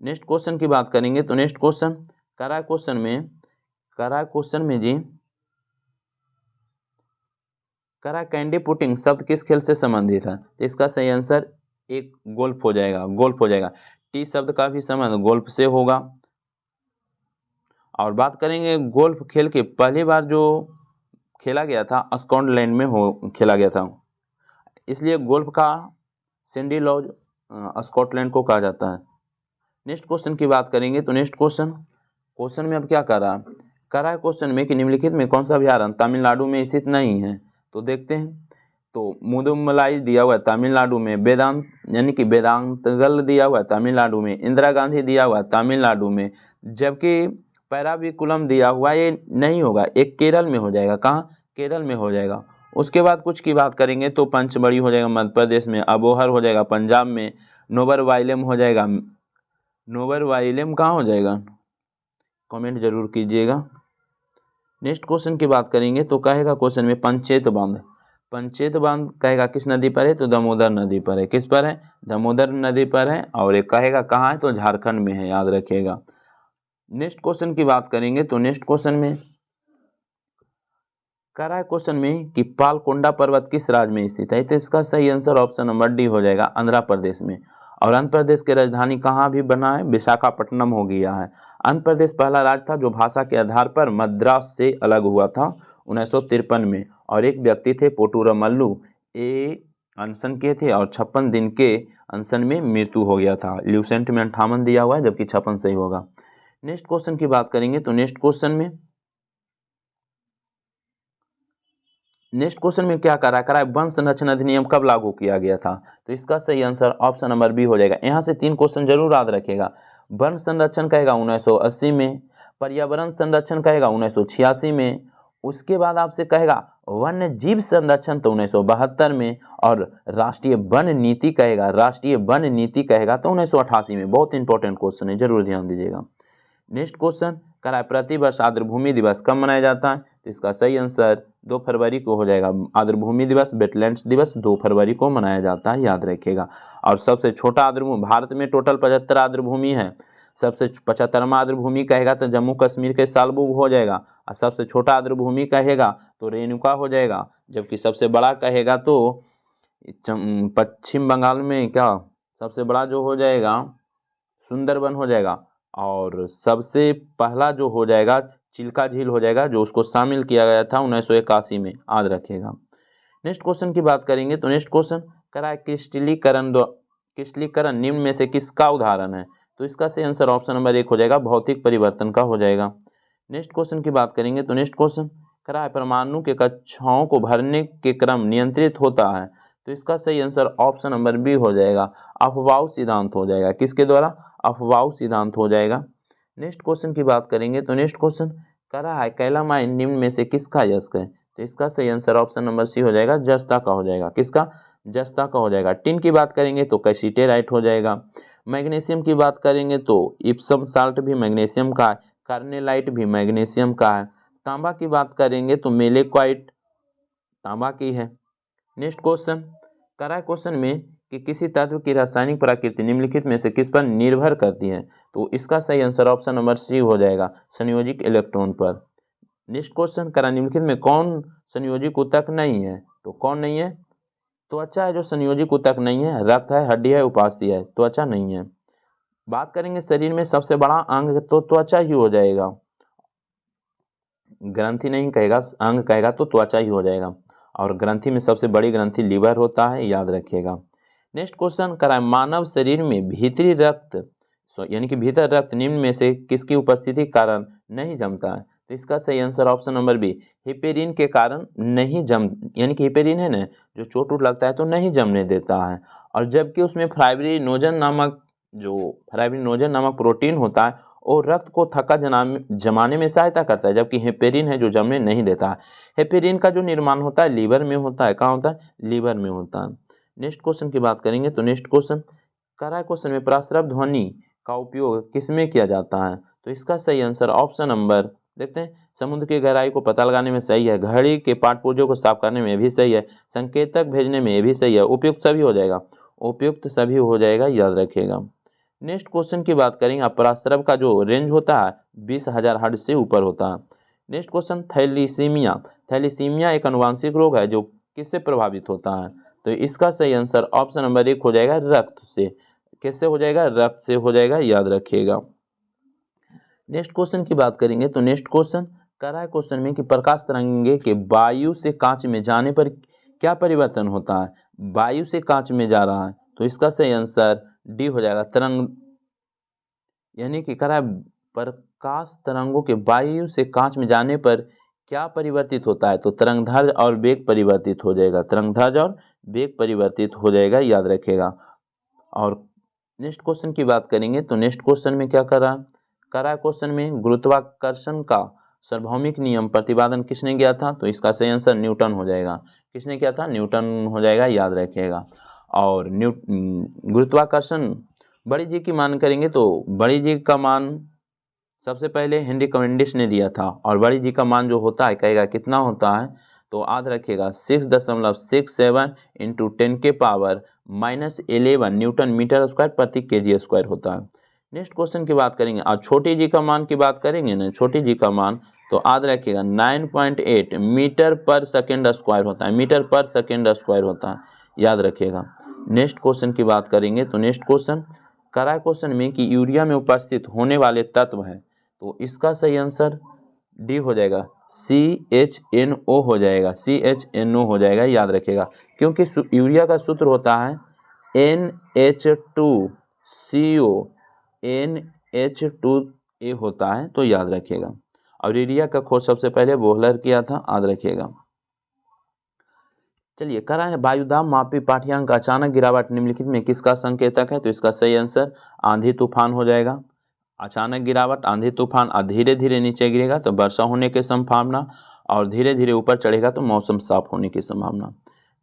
A: नेक्स्ट क्वेश्चन की बात करेंगे तो नेक्स्ट क्वेश्चन करा क्वेश्चन में जी करा कैंडी पुटिंग शब्द किस खेल से संबंधित है? तो इसका सही आंसर एक गोल्फ हो जाएगा, गोल्फ हो जाएगा। टी शब्द का भी संबंध गोल्फ से होगा। और बात करेंगे गोल्फ खेल के पहली बार जो खेला गया था स्कॉटलैंड में खेला गया था, इसलिए गोल्फ का सिंडी लॉज स्कॉटलैंड को कहा जाता है। नेक्स्ट क्वेश्चन की बात करेंगे तो नेक्स्ट क्वेश्चन में अब क्या कर रहा है क्वेश्चन में कि निम्नलिखित में कौन सा अभ्यारण्य तमिलनाडु में स्थित नहीं है? तो देखते हैं। तो मुदुमलाई दिया हुआ है तमिलनाडु में, वेदांत यानी कि वेदांतगल दिया हुआ है तमिलनाडु में, इंदिरा गांधी दिया हुआ है तमिलनाडु में, जबकि पैराविकुलम दिया हुआ ये नहीं होगा, एक केरल में हो जाएगा। कहाँ? केरल में हो जाएगा। उसके बाद कुछ की बात करेंगे तो पंचमढ़ी हो जाएगा मध्य प्रदेश में, अबोहर हो जाएगा पंजाब में, नोबर वाइलम हो जाएगा। नोबर वाइलम कहाँ हो जाएगा? कमेंट जरूर कीजिएगा। नेक्स्ट क्वेश्चन की बात करेंगे तो कहेगा क्वेश्चन में पंचेत बांध कहेगा किस नदी पर है? तो दामोदर नदी पर है। किस पर है? दामोदर नदी पर है। और एक कहेगा कहाँ है? तो झारखंड में है, याद रखिएगा। नेक्स्ट क्वेश्चन की बात करेंगे तो नेक्स्ट क्वेश्चन में कह रहा है क्वेश्चन में कि पालकोंडा पर्वत किस राज्य में स्थित है? तो इसका सही आंसर ऑप्शन नंबर डी हो जाएगा, आंध्र प्रदेश में। और आंध्र प्रदेश की राजधानी कहाँ भी बना है? विशाखापट्टनम हो गया है। आंध्र प्रदेश पहला राज्य था जो भाषा के आधार पर मद्रास से अलग हुआ था 1953 में। और एक व्यक्ति थे पोटूरमल्लू, ये अनशन किए थे और 56 दिन के अनशन में मृत्यु हो गया था। ल्यूसेंट में 58 दिया हुआ है, जबकि 56 सही होगा। नेक्स्ट क्वेश्चन की बात करेंगे तो नेक्स्ट क्वेश्चन में क्या करा है वन संरक्षण अधिनियम कब लागू किया गया था? तो इसका सही आंसर ऑप्शन नंबर बी हो जाएगा। यहाँ से 3 क्वेश्चन जरूर याद रखेगा। वन संरक्षण कहेगा 1980 में, पर्यावरण संरक्षण कहेगा 1986 में, उसके बाद आपसे कहेगा वन्य जीव संरक्षण तो 1972 में, और राष्ट्रीय वन नीति कहेगा तो 1988 में। बहुत इंपॉर्टेंट क्वेश्चन है, जरूर ध्यान दीजिएगा। नेक्स्ट क्वेश्चन करा है प्रतिवर्ष आर्द्रभूमि दिवस कब मनाया जाता है? तो इसका सही आंसर 2 फरवरी को हो जाएगा। आर्द्रभूमि दिवस, वेटलैंड्स दिवस 2 फरवरी को मनाया जाता है, याद रखिएगा। और सबसे छोटा आर्द्रभूमि, भारत में टोटल 75 आर्द्रभूमि है, सबसे 75वां आर्द्र भूमि कहेगा तो जम्मू कश्मीर के सालबुग हो जाएगा, और सबसे छोटा आर्द्र भूमि कहेगा तो रेणुका हो जाएगा, जबकि सबसे बड़ा कहेगा तो पश्चिम बंगाल में क्या सबसे बड़ा जो हो जाएगा सुंदरबन हो जाएगा, और सबसे पहला जो हो जाएगा चिल्का झील हो जाएगा, जो उसको शामिल किया गया था 1981 में, याद रखिएगा। नेक्स्ट क्वेश्चन की बात करेंगे तो नेक्स्ट क्वेश्चन करा है क्रिस्टलीकरण निम्न में से किसका उदाहरण है, तो इसका सही आंसर ऑप्शन नंबर 1 हो जाएगा, भौतिक परिवर्तन का हो जाएगा। नेक्स्ट क्वेश्चन की बात करेंगे तो नेक्स्ट क्वेश्चन करा है परमाणु के कक्षाओं को भरने के क्रम नियंत्रित होता है, तो इसका सही आंसर ऑप्शन नंबर बी हो जाएगा, अफबाउ सिद्धांत हो जाएगा। किसके द्वारा? अफबाउ सिद्धांत हो जाएगा। नेक्स्ट क्वेश्चन की बात करेंगे तो नेक्स्ट क्वेश्चन करा है कैलामाइन निम्न में से किसका यस्क है, तो इसका सही आंसर ऑप्शन नंबर सी हो जाएगा, जस्ता का हो जाएगा। किसका? जस्ता का हो जाएगा। टिन की बात करेंगे तो कैसिटेराइट हो जाएगा। मैग्नीशियम की बात करेंगे तो इप्सम साल्ट भी मैग्नीशियम का है, कार्नेलाइट भी मैग्नीशियम का है। तांबा की बात करेंगे तो मेलेक्वाइट तांबा की है। नेक्स्ट क्वेश्चन करा क्वेश्चन में कि किसी तत्व की रासायनिक प्रकृति निम्नलिखित में से किस पर निर्भर करती है, तो इसका सही आंसर ऑप्शन नंबर सी हो जाएगा, संयोजिक इलेक्ट्रॉन पर। नेक्स्ट क्वेश्चन करा निम्नलिखित में कौन संयोजिक ऊतक नहीं है, तो कौन नहीं है? त्वचा है जो संयोजिक ऊतक नहीं है, रक्त है, हड्डी है, उपास्थि है, त्वचा नहीं है। बात करेंगे शरीर में सबसे बड़ा अंग तो त्वचा ही हो जाएगा, ग्रंथि नहीं कहेगा, अंग कहेगा तो त्वचा ही हो जाएगा, और ग्रंथि में सबसे बड़ी ग्रंथि लीवर होता है, याद रखिएगा। नेक्स्ट क्वेश्चन करा मानव शरीर में भीतरी रक्त यानी कि भीतर रक्त निम्न में से किसकी उपस्थिति के कारण नहीं जमता है, तो इसका सही answer option number B, heparin के कारण नहीं जम, यानी कि हिपेरिन है ना जो चोट उट लगता है तो नहीं जमने देता है, और जबकि उसमें फाइब्रिनोजन नामक प्रोटीन होता है और रक्त को थक्का जमाने में सहायता करता है, जबकि हेपेरिन है जो जमने नहीं देता है। हेपेरिन का जो निर्माण होता है लीवर में होता है, कहाँ होता है? लीवर में होता है। नेक्स्ट क्वेश्चन की बात करेंगे तो नेक्स्ट क्वेश्चन करा क्वेश्चन में प्रासरव ध्वनि का उपयोग किसमें किया जाता है, तो इसका सही आंसर ऑप्शन नंबर देखते हैं, समुद्र की गहराई को पता लगाने में सही है, घड़ी के पार्ट पुर्जों को साफ करने में भी सही है, संकेतक भेजने में भी सही है, उपयुक्त सभी हो जाएगा, उपयुक्त सभी हो जाएगा, याद रखिएगा। नेक्स्ट क्वेश्चन की बात करेंगे, अपराश्रव का जो रेंज होता है 20,000 हर्ट्ज से ऊपर होता है। नेक्स्ट क्वेश्चन थैलीसीमिया एक अनुवांशिक रोग है जो किससे प्रभावित होता है, तो इसका सही आंसर ऑप्शन नंबर 1 हो जाएगा, रक्त से। किससे हो जाएगा? रक्त से हो जाएगा, याद रखिएगा। नेक्स्ट क्वेश्चन की बात करेंगे तो नेक्स्ट क्वेश्चन करा है क्वेश्चन में कि प्रकाश तरंगे के वायु से कांच में जाने पर क्या परिवर्तन होता है, वायु से कांच में जा रहा है, तो इसका सही आंसर डी हो जाएगा, तरंग, यानी कि करा प्रकाश तरंगों के वायु से कांच में जाने पर क्या परिवर्तित होता है, तो तरंगधर्ज और वेग परिवर्तित हो जाएगा, तरंगधर्ज और वेग परिवर्तित हो जाएगा, याद रखिएगा। और नेक्स्ट क्वेश्चन की बात करेंगे तो नेक्स्ट क्वेश्चन में क्या करा क्वेश्चन में गुरुत्वाकर्षण का सार्वभौमिक नियम प्रतिपादन किसने किया था, तो इसका सही आंसर न्यूटन हो जाएगा। किसने किया था? न्यूटन हो जाएगा, याद रखिएगा। और गुरुत्वाकर्षण बड़ी जी की मान करेंगे तो बड़ी जी का मान सबसे पहले हेनरी कैवेंडिश ने दिया था, और बड़ी जी का मान जो होता है कहेगा कितना होता है, तो याद रखिएगा 6.67 इंटू 10 के पावर -11 न्यूटन मीटर स्क्वायर प्रति केजी स्क्वायर होता है। नेक्स्ट क्वेश्चन की बात करेंगे, और छोटी जी का मान की बात करेंगे ना, छोटी जी का मान तो याद रखिएगा 9.8 मीटर पर सेकेंड स्क्वायर होता है, मीटर पर सेकेंड स्क्वायर होता है, याद रखिएगा। नेक्स्ट क्वेश्चन की बात करेंगे तो नेक्स्ट क्वेश्चन करा क्वेश्चन में कि यूरिया में उपस्थित होने वाले तत्व हैं, तो इसका सही आंसर डी हो जाएगा, CHNO हो जाएगा, CHNO हो जाएगा, याद रखिएगा, क्योंकि यूरिया का सूत्र होता है NH2CO NH2A होता है, तो याद रखिएगा। और यूरिया का खोज सबसे पहले बोहलर किया था, याद रखिएगा। चलिए करा है वायुदाब मापी पाठ्यांक अचानक गिरावट निम्नलिखित में किसका संकेतक है, तो इसका सही आंसर आंधी तूफान हो जाएगा। अचानक गिरावट, आंधी तूफान, और धीरे धीरे नीचे गिरेगा तो वर्षा होने की संभावना, और धीरे धीरे ऊपर चढ़ेगा तो मौसम साफ होने की संभावना।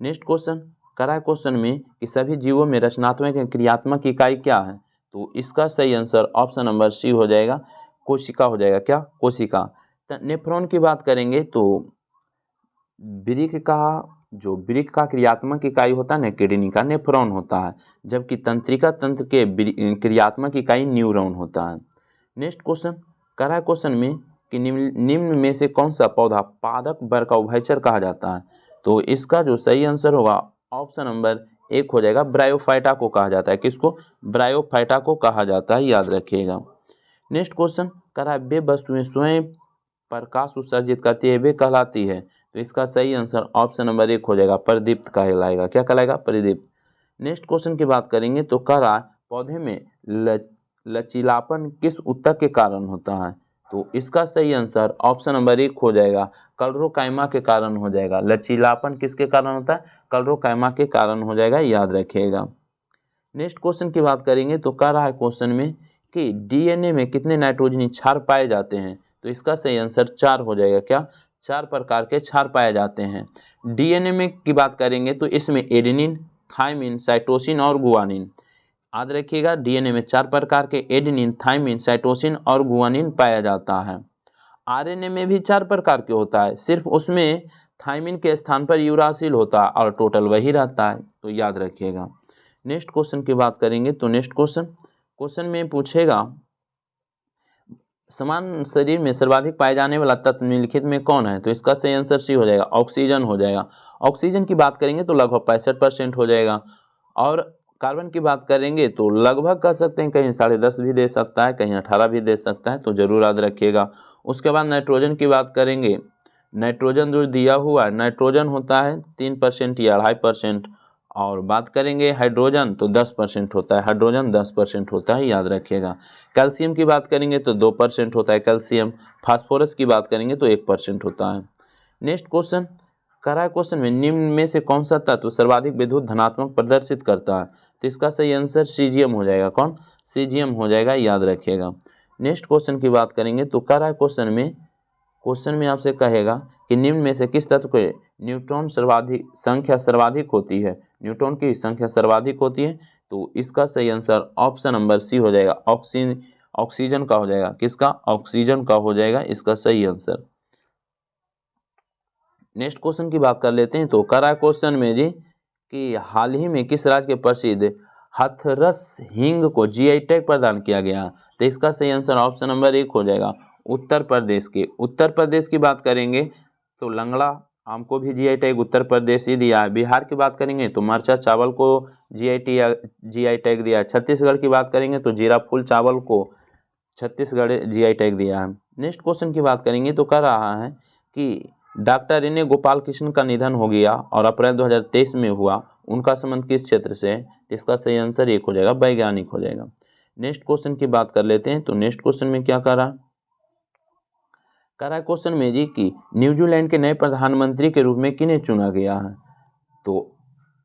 A: नेक्स्ट क्वेश्चन करा क्वेश्चन में कि सभी जीवों में रचनात्मक क्रियात्मक इकाई क्या है, तो इसका सही आंसर ऑप्शन नंबर सी हो जाएगा, कोशिका हो जाएगा। क्या? कोशिका। नेफ्रॉन की बात करेंगे तो वृक्क का जो वृक्क का क्रियात्मक इकाई होता है ना किडनी का नेफ्रॉन होता है, जबकि तंत्रिका तंत्र के क्रियात्मक इकाई न्यूरॉन होता है। नेक्स्ट क्वेश्चन कह रहा है क्वेश्चन में कि निम्न में से कौन सा पौधा पादप वर्ग का उभयचर कहा जाता है। तो इसका जो सही आंसर होगा ऑप्शन नंबर 1 हो जाएगा, ब्रायोफाइटा को कहा जाता है। किसको? ब्रायोफाइटा को कहा जाता है, याद रखिएगा। नेक्स्ट क्वेश्चन कह रहा है वे वस्तुएं स्वयं प्रकाश उत्सर्जित करती है वे कहलाती है। तो इसका सही आंसर ऑप्शन नंबर 1 हो जाएगा, प्रदीप्त कहलाएगा। क्या कहलाएगा? प्रदीप्त। नेक्स्ट क्वेश्चन की बात करेंगे तो कह रहा है पौधे में लचीलापन किस ऊतक के कारण होता है। तो इसका सही आंसर ऑप्शन नंबर 1 हो जाएगा, कलरोकाइमा के कारण हो जाएगा। लचीलापन किसके कारण होता है? कलरोकाइमा के कारण हो जाएगा, याद रखिएगा। नेक्स्ट क्वेश्चन की बात करेंगे तो कह रहा है क्वेश्चन में कि डीएनए में कितने नाइट्रोजनी क्षार पाए जाते हैं। तो इसका सही आंसर 4 हो जाएगा। क्या? 4 प्रकार के क्षार पाए जाते हैं। डीएनए में की बात करेंगे तो इसमें एडेनिन, थाइमिन, साइटोसिन और गुआनिन। याद रखिएगा डीएनए में 4 प्रकार के एडेनिन, थाइमिन, साइटोसिन और गुआनिन पाया जाता है। आरएनए में भी 4 प्रकार के होता है, सिर्फ उसमें थाइमिन के स्थान पर यूरासिल होता है और टोटल वही रहता है, तो याद रखिएगा। नेक्स्ट क्वेश्चन की बात करेंगे तो नेक्स्ट क्वेश्चन में पूछेगा समान शरीर में सर्वाधिक पाए जाने वाला तत्व निम्नलिखित में कौन है। तो इसका सही आंसर सी हो जाएगा, ऑक्सीजन हो जाएगा। ऑक्सीजन की बात करेंगे तो लगभग 65% हो जाएगा। और कार्बन की बात करेंगे तो लगभग कह सकते हैं कहीं 10.5 भी दे सकता है, कहीं 18 भी दे सकता है, तो जरूर याद रखिएगा। उसके बाद नाइट्रोजन की बात करेंगे, नाइट्रोजन जो दिया हुआ है नाइट्रोजन होता है 3% या 2.5%। और बात करेंगे हाइड्रोजन तो 10% होता है, हाइड्रोजन 10% होता है, याद रखिएगा। कैल्शियम की बात करेंगे तो 2% होता है कैल्शियम। फास्फोरस की बात करेंगे तो 1% होता है। नेक्स्ट क्वेश्चन कह रहा है क्वेश्चन में निम्न में से कौन सा तत्व सर्वाधिक विद्युत धनात्मक प्रदर्शित करता है। तो इसका सही आंसर सीजियम हो जाएगा। कौन? सीजियम हो जाएगा, याद रखिएगा। नेक्स्ट क्वेश्चन की बात करेंगे तो कह रहा है क्वेश्चन में आपसे कहेगा कि निम्न में से किस तत्व के न्यूट्रॉन संख्या सर्वाधिक होती है। न्यूट्रॉन की संख्या सर्वाधिक होती है, तो इसका सही आंसर ऑप्शन नंबर सी हो जाएगा, ऑक्सीजन का हो जाएगा। किसका? ऑक्सीजन का हो जाएगा इसका सही आंसर। नेक्स्ट क्वेश्चन की बात कर लेते हैं तो कह रहा है क्वेश्चन में जी कि हाल ही में किस राज्य के प्रसिद्ध हाथरस हींग को जीआई टैग प्रदान किया गया। तो इसका सही आंसर ऑप्शन नंबर 1 हो जाएगा, उत्तर प्रदेश के। उत्तर प्रदेश की बात करेंगे तो लंगड़ा आम को भी जीआई टैग उत्तर प्रदेश ही दिया है। बिहार की बात करेंगे तो मरचा चावल को जीआई टैग दिया है। छत्तीसगढ़ की बात करेंगे तो जीरा फूल चावल को छत्तीसगढ़ जीआई टैग दिया है। नेक्स्ट क्वेश्चन की बात करेंगे तो कह रहा है कि doctor N A Gopal Krishna का निधन हो गया और अप्रैल 2023 में हुआ। उनका संबंध किस क्षेत्र से है। इसका सही आंसर 1 हो जाएगा, वैज्ञानिक हो जाएगा। नेक्स्ट क्वेश्चन की बात कर लेते हैं तो नेक्स्ट क्वेश्चन में क्या कह रहा है क्वेश्चन में जी कि न्यूजीलैंड के नए प्रधानमंत्री के रूप में किन्हें चुना गया है। तो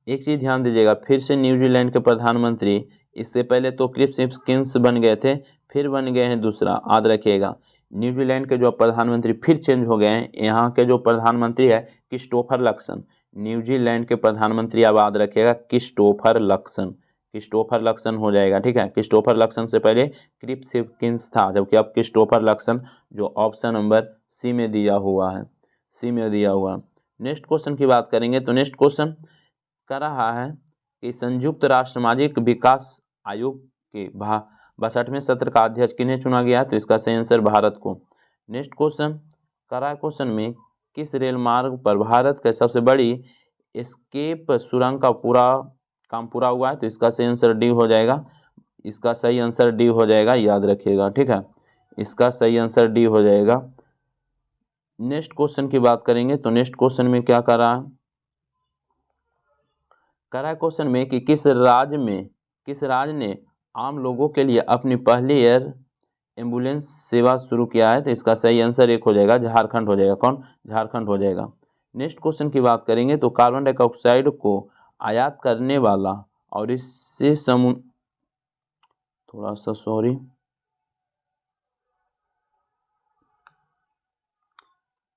A: एक चीज ध्यान दीजिएगा, फिर से न्यूजीलैंड के प्रधानमंत्री, इससे पहले तो क्रिस हिप्किंस बन गए थे, फिर बन गए हैं दूसरा, याद रखिएगा। न्यूजीलैंड के जो प्रधानमंत्री फिर चेंज हो गए हैं। यहाँ के जो प्रधानमंत्री है क्रिस्टोफर लक्सन। न्यूजीलैंड के प्रधानमंत्री आप याद रखिएगा क्रिस्टोफर लक्सन हो जाएगा, ठीक है। क्रिस्टोफर लक्सन से पहले क्रिस हिप्किंस था, जबकि अब क्रिस्टोफर लक्सन जो ऑप्शन नंबर सी में दिया हुआ है, नेक्स्ट क्वेश्चन की बात करेंगे तो नेक्स्ट क्वेश्चन कर रहा है कि संयुक्त राष्ट्र सामाजिक विकास आयोग के 62वें सत्र का अध्यक्ष किन्हें चुना गया है। तो इसका सही आंसर भारत को। नेक्स्ट क्वेश्चन कर रहा है क्वेश्चन में किस रेल मार्ग पर भारत के सबसे बड़ी एस्केप सुरंग का काम पूरा हुआ है। तो इसका सही आंसर डी हो जाएगा, इसका सही आंसर डी हो जाएगा, याद रखिएगा, ठीक है। इसका सही आंसर डी हो जाएगा। नेक्स्ट क्वेश्चन की बात करेंगे तो नेक्स्ट क्वेश्चन में क्या कर रहा है क्वेश्चन में कि किस राज्य ने आम लोगों के लिए अपनी पहली एयर एम्बुलेंस सेवा शुरू किया है। तो इसका सही आंसर 1 हो जाएगा, झारखंड हो जाएगा। कौन? झारखंड हो जाएगा। नेक्स्ट क्वेश्चन की बात करेंगे तो कार्बन डाइऑक्साइड को आयात करने वाला और इससे थोड़ा सा सॉरी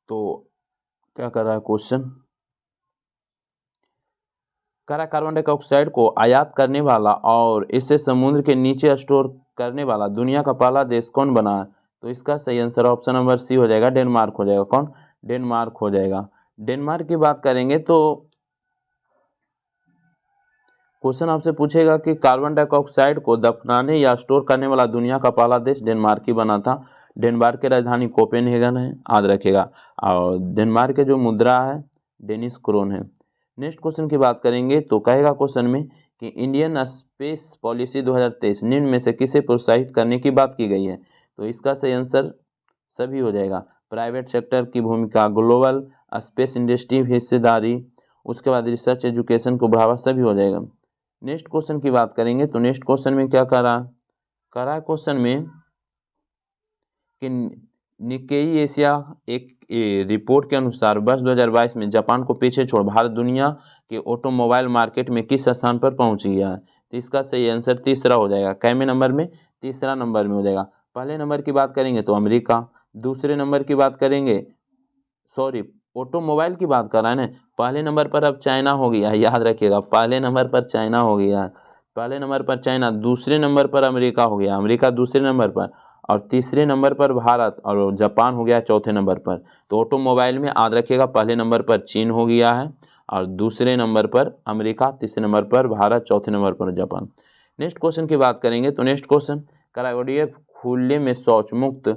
A: तो क्या कर रहा है क्वेश्चन, कार्बन डाइऑक्साइड को आयात करने वाला और इसे समुद्र के नीचे स्टोर करने वाला दुनिया का पहला देश कौन बना है। तो इसका सही आंसर ऑप्शन नंबर सी हो जाएगा, डेनमार्क हो जाएगा। कौन? डेनमार्क हो जाएगा। डेनमार्क की बात करेंगे तो क्वेश्चन आपसे पूछेगा कि कार्बन डाइऑक्साइड को दफनाने या स्टोर करने वाला दुनिया का पहला देश डेनमार्क ही बना था। डेनमार्क की राजधानी कोपेनहेगन है, याद रखेगा। और डेनमार्क के जो मुद्रा है डेनिश क्रोन है। नेक्स्ट क्वेश्चन की बात करेंगे तो कहेगा क्वेश्चन में कि इंडियन स्पेस पॉलिसी 2023 निम्न में से किसे प्रोत्साहित करने की बात की गई है। तो इसका सही आंसर सभी हो जाएगा। प्राइवेट सेक्टर की भूमिका, ग्लोबल स्पेस इंडस्ट्री हिस्सेदारी, उसके बाद रिसर्च एजुकेशन को बढ़ावा, सभी हो जाएगा। नेक्स्ट क्वेश्चन की बात करेंगे तो नेक्स्ट क्वेश्चन में क्या करा क्वेश्चन में कि निक्केई एशिया एक रिपोर्ट के अनुसार वर्ष 2022 में जापान को पीछे छोड़ भारत दुनिया के ऑटोमोबाइल मार्केट में किस स्थान पर पहुंच गया है। तो इसका सही आंसर तीसरा हो जाएगा। कैमे नंबर में, तीसरा नंबर में हो जाएगा। पहले नंबर की बात करेंगे तो अमेरिका, दूसरे नंबर की बात करेंगे, सॉरी ऑटोमोबाइल की बात कर रहा है ना, पहले नंबर पर अब चाइना हो गया है, याद रखिएगा। पहले नंबर पर चाइना हो गया है, पहले नंबर पर चाइना, दूसरे नंबर पर अमेरिका हो गया, अमेरिका दूसरे नंबर पर, और तीसरे नंबर पर भारत, और जापान हो गया चौथे नंबर पर। तो ऑटोमोबाइल में याद रखिएगा पहले नंबर पर चीन हो गया है, और दूसरे नंबर पर अमेरिका, तीसरे नंबर पर भारत, चौथे नंबर पर जापान। नेक्स्ट क्वेश्चन की बात करेंगे तो नेक्स्ट क्वेश्चन ODF खुले में शौच मुक्त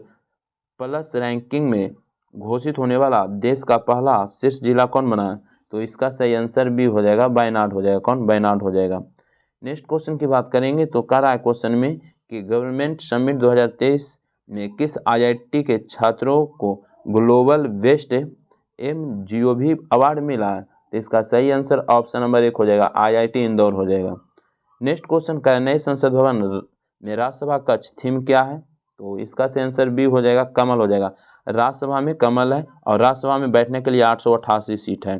A: प्लस रैंकिंग में घोषित होने वाला देश का पहला शीर्ष जिला कौन बना है। तो इसका सही आंसर भी हो जाएगा, वायनाड हो जाएगा। कौन? वायनाड हो जाएगा। नेक्स्ट क्वेश्चन की बात करेंगे तो कह रहा है क्वेश्चन में कि गवर्नमेंट समिट 2023 में किस IIT के छात्रों को ग्लोबल बेस्ट MGOV अवार्ड मिला है। तो इसका सही आंसर ऑप्शन नंबर 1 हो जाएगा, IIT इंदौर हो जाएगा। नेक्स्ट क्वेश्चन का नए संसद भवन में राज्यसभा कक्ष थीम क्या है। तो इसका सही आंसर बी हो जाएगा, कमल हो जाएगा। राज्यसभा में कमल है, और राज्यसभा में बैठने के लिए 888 सीट है,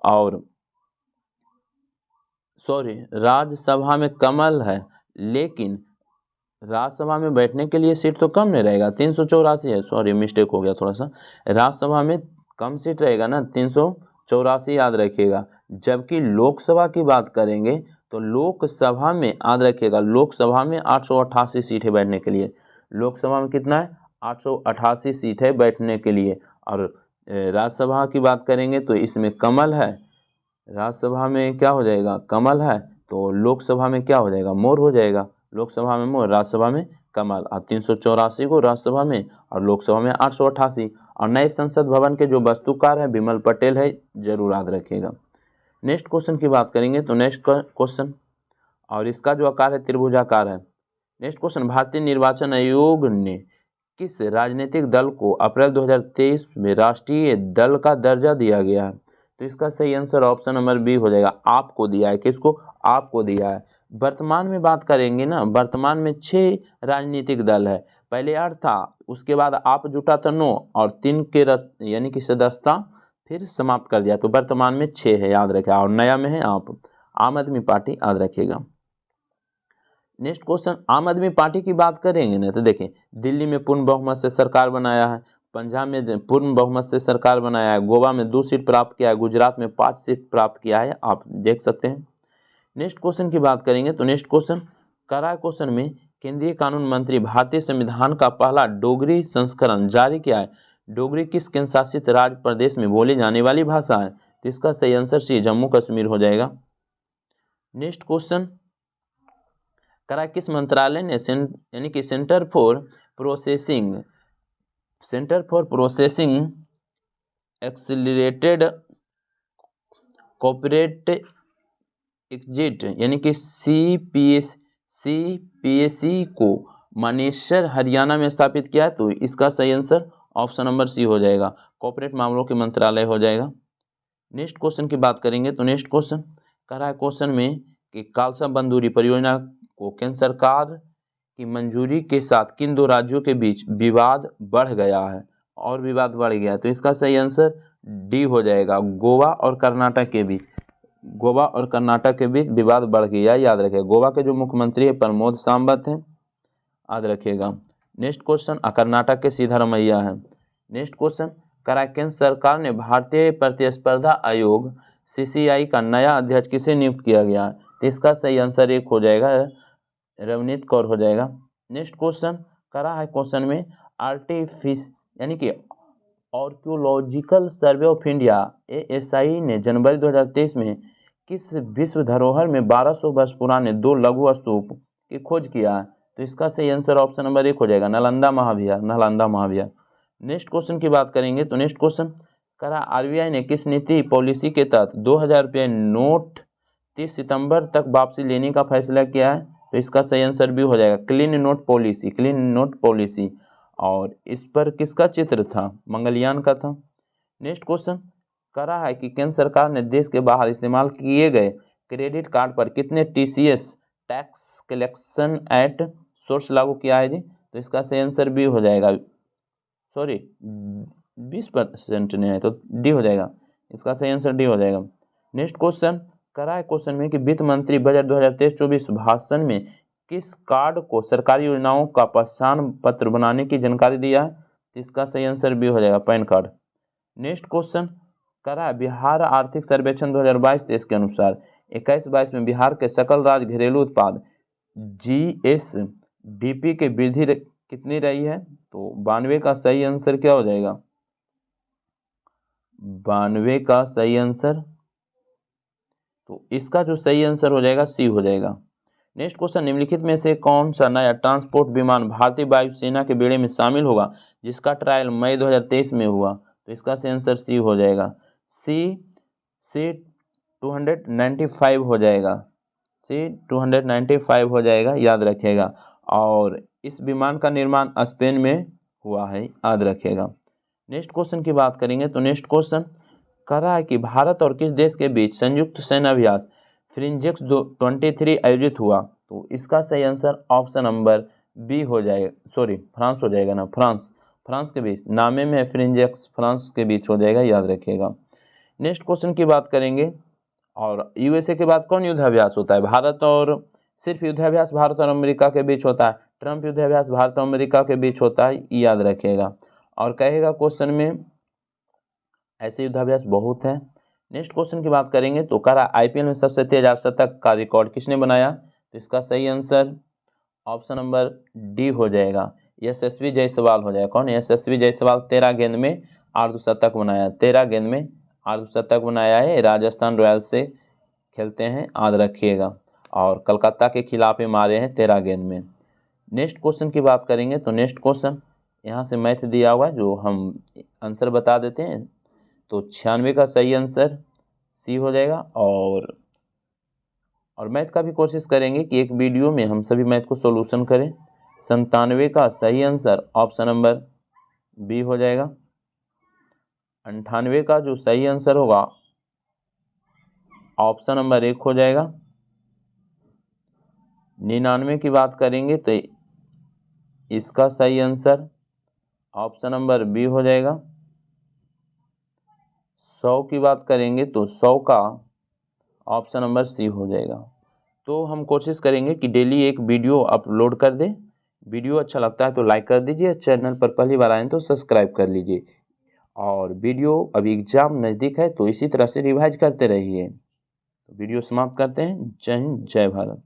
A: और सॉरी राज्यसभा में कमल है, लेकिन राज्यसभा में बैठने के लिए सीट तो कम नहीं रहेगा, 384 है। सॉरी मिस्टेक हो गया थोड़ा सा, राज्यसभा में कम सीट रहेगा ना, 384 याद रखिएगा। जबकि लोकसभा की बात करेंगे तो लोकसभा में याद रखिएगा, लोकसभा में 888 सीट है बैठने के लिए। लोकसभा में कितना है? 888 सीट है बैठने के लिए। और राज्यसभा की बात करेंगे तो इसमें कमल है, राज्यसभा में क्या हो जाएगा? कमल है। तो लोकसभा में क्या हो जाएगा? मोर हो जाएगा। लोकसभा में मोर, राज्यसभा में कमल। और 384 को राज्यसभा में और लोकसभा में 888। और नए संसद भवन के जो वास्तुकार है विमल पटेल है, जरूर याद रखिएगा। नेक्स्ट क्वेश्चन की बात करेंगे तो नेक्स्ट क्वेश्चन, और इसका जो आकार है त्रिभुजाकार है। नेक्स्ट क्वेश्चन, भारतीय निर्वाचन आयोग ने किस राजनीतिक दल को अप्रैल 2023 में राष्ट्रीय दल का दर्जा दिया गया है। तो इसका सही आंसर ऑप्शन नंबर बी हो जाएगा, आपको दिया है। किसको? आपको दिया है। वर्तमान में बात करेंगे ना, वर्तमान में 6 राजनीतिक दल है। पहले 8 था, उसके बाद आप जुटा था 9, और 3 के यानी कि सदस्यता फिर समाप्त कर दिया। तो वर्तमान में 6 है, याद रखें। और नया में है आप, आम आदमी पार्टी, याद रखिएगा। नेक्स्ट क्वेश्चन, आम आदमी पार्टी की बात करेंगे ना तो देखें, दिल्ली में पूर्ण बहुमत से सरकार बनाया है, पंजाब में पूर्ण बहुमत से सरकार बनाया है, गोवा में 2 सीट प्राप्त किया है, गुजरात में 5 सीट प्राप्त किया है, आप देख सकते हैं। नेक्स्ट क्वेश्चन की बात करेंगे तो नेक्स्ट क्वेश्चन करा क्वेश्चन में केंद्रीय कानून मंत्री भारतीय संविधान का पहला डोगरी संस्करण जारी किया है। डोगरी किस केंद्र शासित राज्य प्रदेश में बोली जाने वाली भाषा है। तो इसका सही आंसर सी, जम्मू कश्मीर हो जाएगा। नेक्स्ट क्वेश्चन करा किस मंत्रालय ने यानी कि centre for processing accelerated corporate exit यानी कि CPSC को मानेसर हरियाणा में स्थापित किया है। तो इसका सही आंसर ऑप्शन नंबर सी हो जाएगा, कॉर्पोरेट मामलों के मंत्रालय हो जाएगा। नेक्स्ट क्वेश्चन की बात करेंगे तो नेक्स्ट क्वेश्चन कह रहा है क्वेश्चन में कि कालसा बंदूरी परियोजना को केंद्र सरकार की मंजूरी के साथ किन 2 राज्यों के बीच विवाद बढ़ गया है, और विवाद बढ़ गया है। तो इसका सही आंसर डी हो जाएगा, गोवा और कर्नाटक के बीच। गोवा और कर्नाटक के बीच विवाद बढ़ गया, याद रखिएगा। गोवा के जो मुख्यमंत्री है प्रमोद सावंत हैं, याद रखिएगा। नेक्स्ट क्वेश्चन, कर्नाटक के सिद्धारमैया है। नेक्स्ट क्वेश्चन करा केंद्र सरकार ने भारतीय प्रतिस्पर्धा आयोग CCI का नया अध्यक्ष किसे नियुक्त किया गया है। तो इसका सही आंसर 1 हो जाएगा, रवनीत कौर हो जाएगा। नेक्स्ट क्वेश्चन करा है क्वेश्चन में यानी कि archaeological survey of India ASI ने जनवरी 2023 में किस विश्व धरोहर में 1200 वर्ष पुराने 2 लघु स्तूप की खोज किया है? तो इसका सही आंसर ऑप्शन नंबर 1 हो जाएगा, नालंदा महाविहार, नालंदा महाविहार। नेक्स्ट क्वेश्चन की बात करेंगे तो नेक्स्ट क्वेश्चन कह रहा आरबीआई ने किस नीति पॉलिसी के तहत 2000 रुपये नोट 30 सितंबर तक वापसी लेने का फैसला किया है? तो इसका सही आंसर भी हो जाएगा, clean note policy, clean note policy. और इस पर किसका चित्र था? मंगलयान का था। नेक्स्ट क्वेश्चन कह रहा है कि केंद्र सरकार ने देश के बाहर इस्तेमाल किए गए क्रेडिट कार्ड पर कितने TCS tax collection at source लागू किया है जी? तो इसका सही आंसर बी हो जाएगा, सॉरी 20% नहीं है तो डी हो जाएगा, इसका सही आंसर डी हो जाएगा। नेक्स्ट क्वेश्चन करा है क्वेश्चन में कि वित्त मंत्री बजट 2023-24 भाषण में किस कार्ड को सरकारी योजनाओं का पहचान पत्र बनाने की जानकारी दिया है? तो इसका सही आंसर बी हो जाएगा, पैन कार्ड। नेक्स्ट क्वेश्चन करा है बिहार आर्थिक सर्वेक्षण 2022-23 के अनुसार 21-22 में बिहार के सकल राज्य घरेलू उत्पाद GSDP की वृद्धि कितनी रही है? तो 92 का सही आंसर क्या हो जाएगा? 92 का सही आंसर, तो इसका जो सही आंसर हो जाएगा सी हो जाएगा। नेक्स्ट क्वेश्चन निम्नलिखित में से कौन सा नया ट्रांसपोर्ट विमान भारतीय वायुसेना के बेड़े में शामिल होगा जिसका ट्रायल मई 2023 में हुआ? तो इसका सही आंसर सी हो जाएगा, सी 295 हो जाएगा, सी 295 हो जाएगा, याद रखिएगा। और इस विमान का निर्माण स्पेन में हुआ है, याद रखिएगा। नेक्स्ट क्वेश्चन की बात करेंगे तो नेक्स्ट क्वेश्चन कह रहा है कि भारत और किस देश के बीच संयुक्त सैन्य अभ्यास फ्रिंजेक्स 23 आयोजित हुआ? तो इसका सही आंसर ऑप्शन नंबर बी हो जाएगा, सॉरी फ्रांस हो जाएगा ना, फ्रांस के बीच, नामे में फ्रिंजेक्स, फ्रांस के बीच हो जाएगा, याद रखिएगा। नेक्स्ट क्वेश्चन की बात करेंगे और यूएसए के बाद कौन युद्धाभ्यास होता है? भारत और सिर्फ युद्धाभ्यास भारत और अमेरिका के बीच होता है, ट्रंप युद्धाभ्यास भारत और अमेरिका के बीच होता है, याद रखिएगा। और कहेगा क्वेश्चन में ऐसे युद्धाभ्यास बहुत है। नेक्स्ट क्वेश्चन की बात करेंगे तो कह रहा आईपीएल में सबसे तेज अर्धशतक का रिकॉर्ड किसने बनाया? तो इसका सही आंसर ऑप्शन नंबर डी हो जाएगा, यशस्वी जायसवाल हो जाएगा। कौन? यशस्वी जायसवाल 13 गेंद में अर्धशतक बनाया, 13 गेंद में अर्धशतक बनाया है, राजस्थान रॉयल्स से खेलते हैं, याद रखिएगा। और कलकत्ता के खिलाफ ही मारे हैं 13 गेंद में। नेक्स्ट क्वेश्चन की बात करेंगे तो नेक्स्ट क्वेश्चन यहाँ से मैथ दिया हुआ है जो हम आंसर बता देते हैं। तो 96 का सही आंसर सी हो जाएगा। और मैथ का भी कोशिश करेंगे कि एक वीडियो में हम सभी मैथ को सॉल्यूशन करें। 97 का सही आंसर ऑप्शन नंबर बी हो जाएगा। 98 का जो सही आंसर होगा ऑप्शन नंबर 1 हो जाएगा। 99 की बात करेंगे तो इसका सही आंसर ऑप्शन नंबर बी हो जाएगा। 100 की बात करेंगे तो 100 का ऑप्शन नंबर सी हो जाएगा। तो हम कोशिश करेंगे कि डेली एक वीडियो अपलोड कर दें। वीडियो अच्छा लगता है तो लाइक कर दीजिए, चैनल पर पहली बार आए तो सब्सक्राइब कर लीजिए। और वीडियो अभी एग्जाम नज़दीक है तो इसी तरह से रिवाइज करते रहिए। वीडियो समाप्त करते हैं। जय हिंद, जय भारत।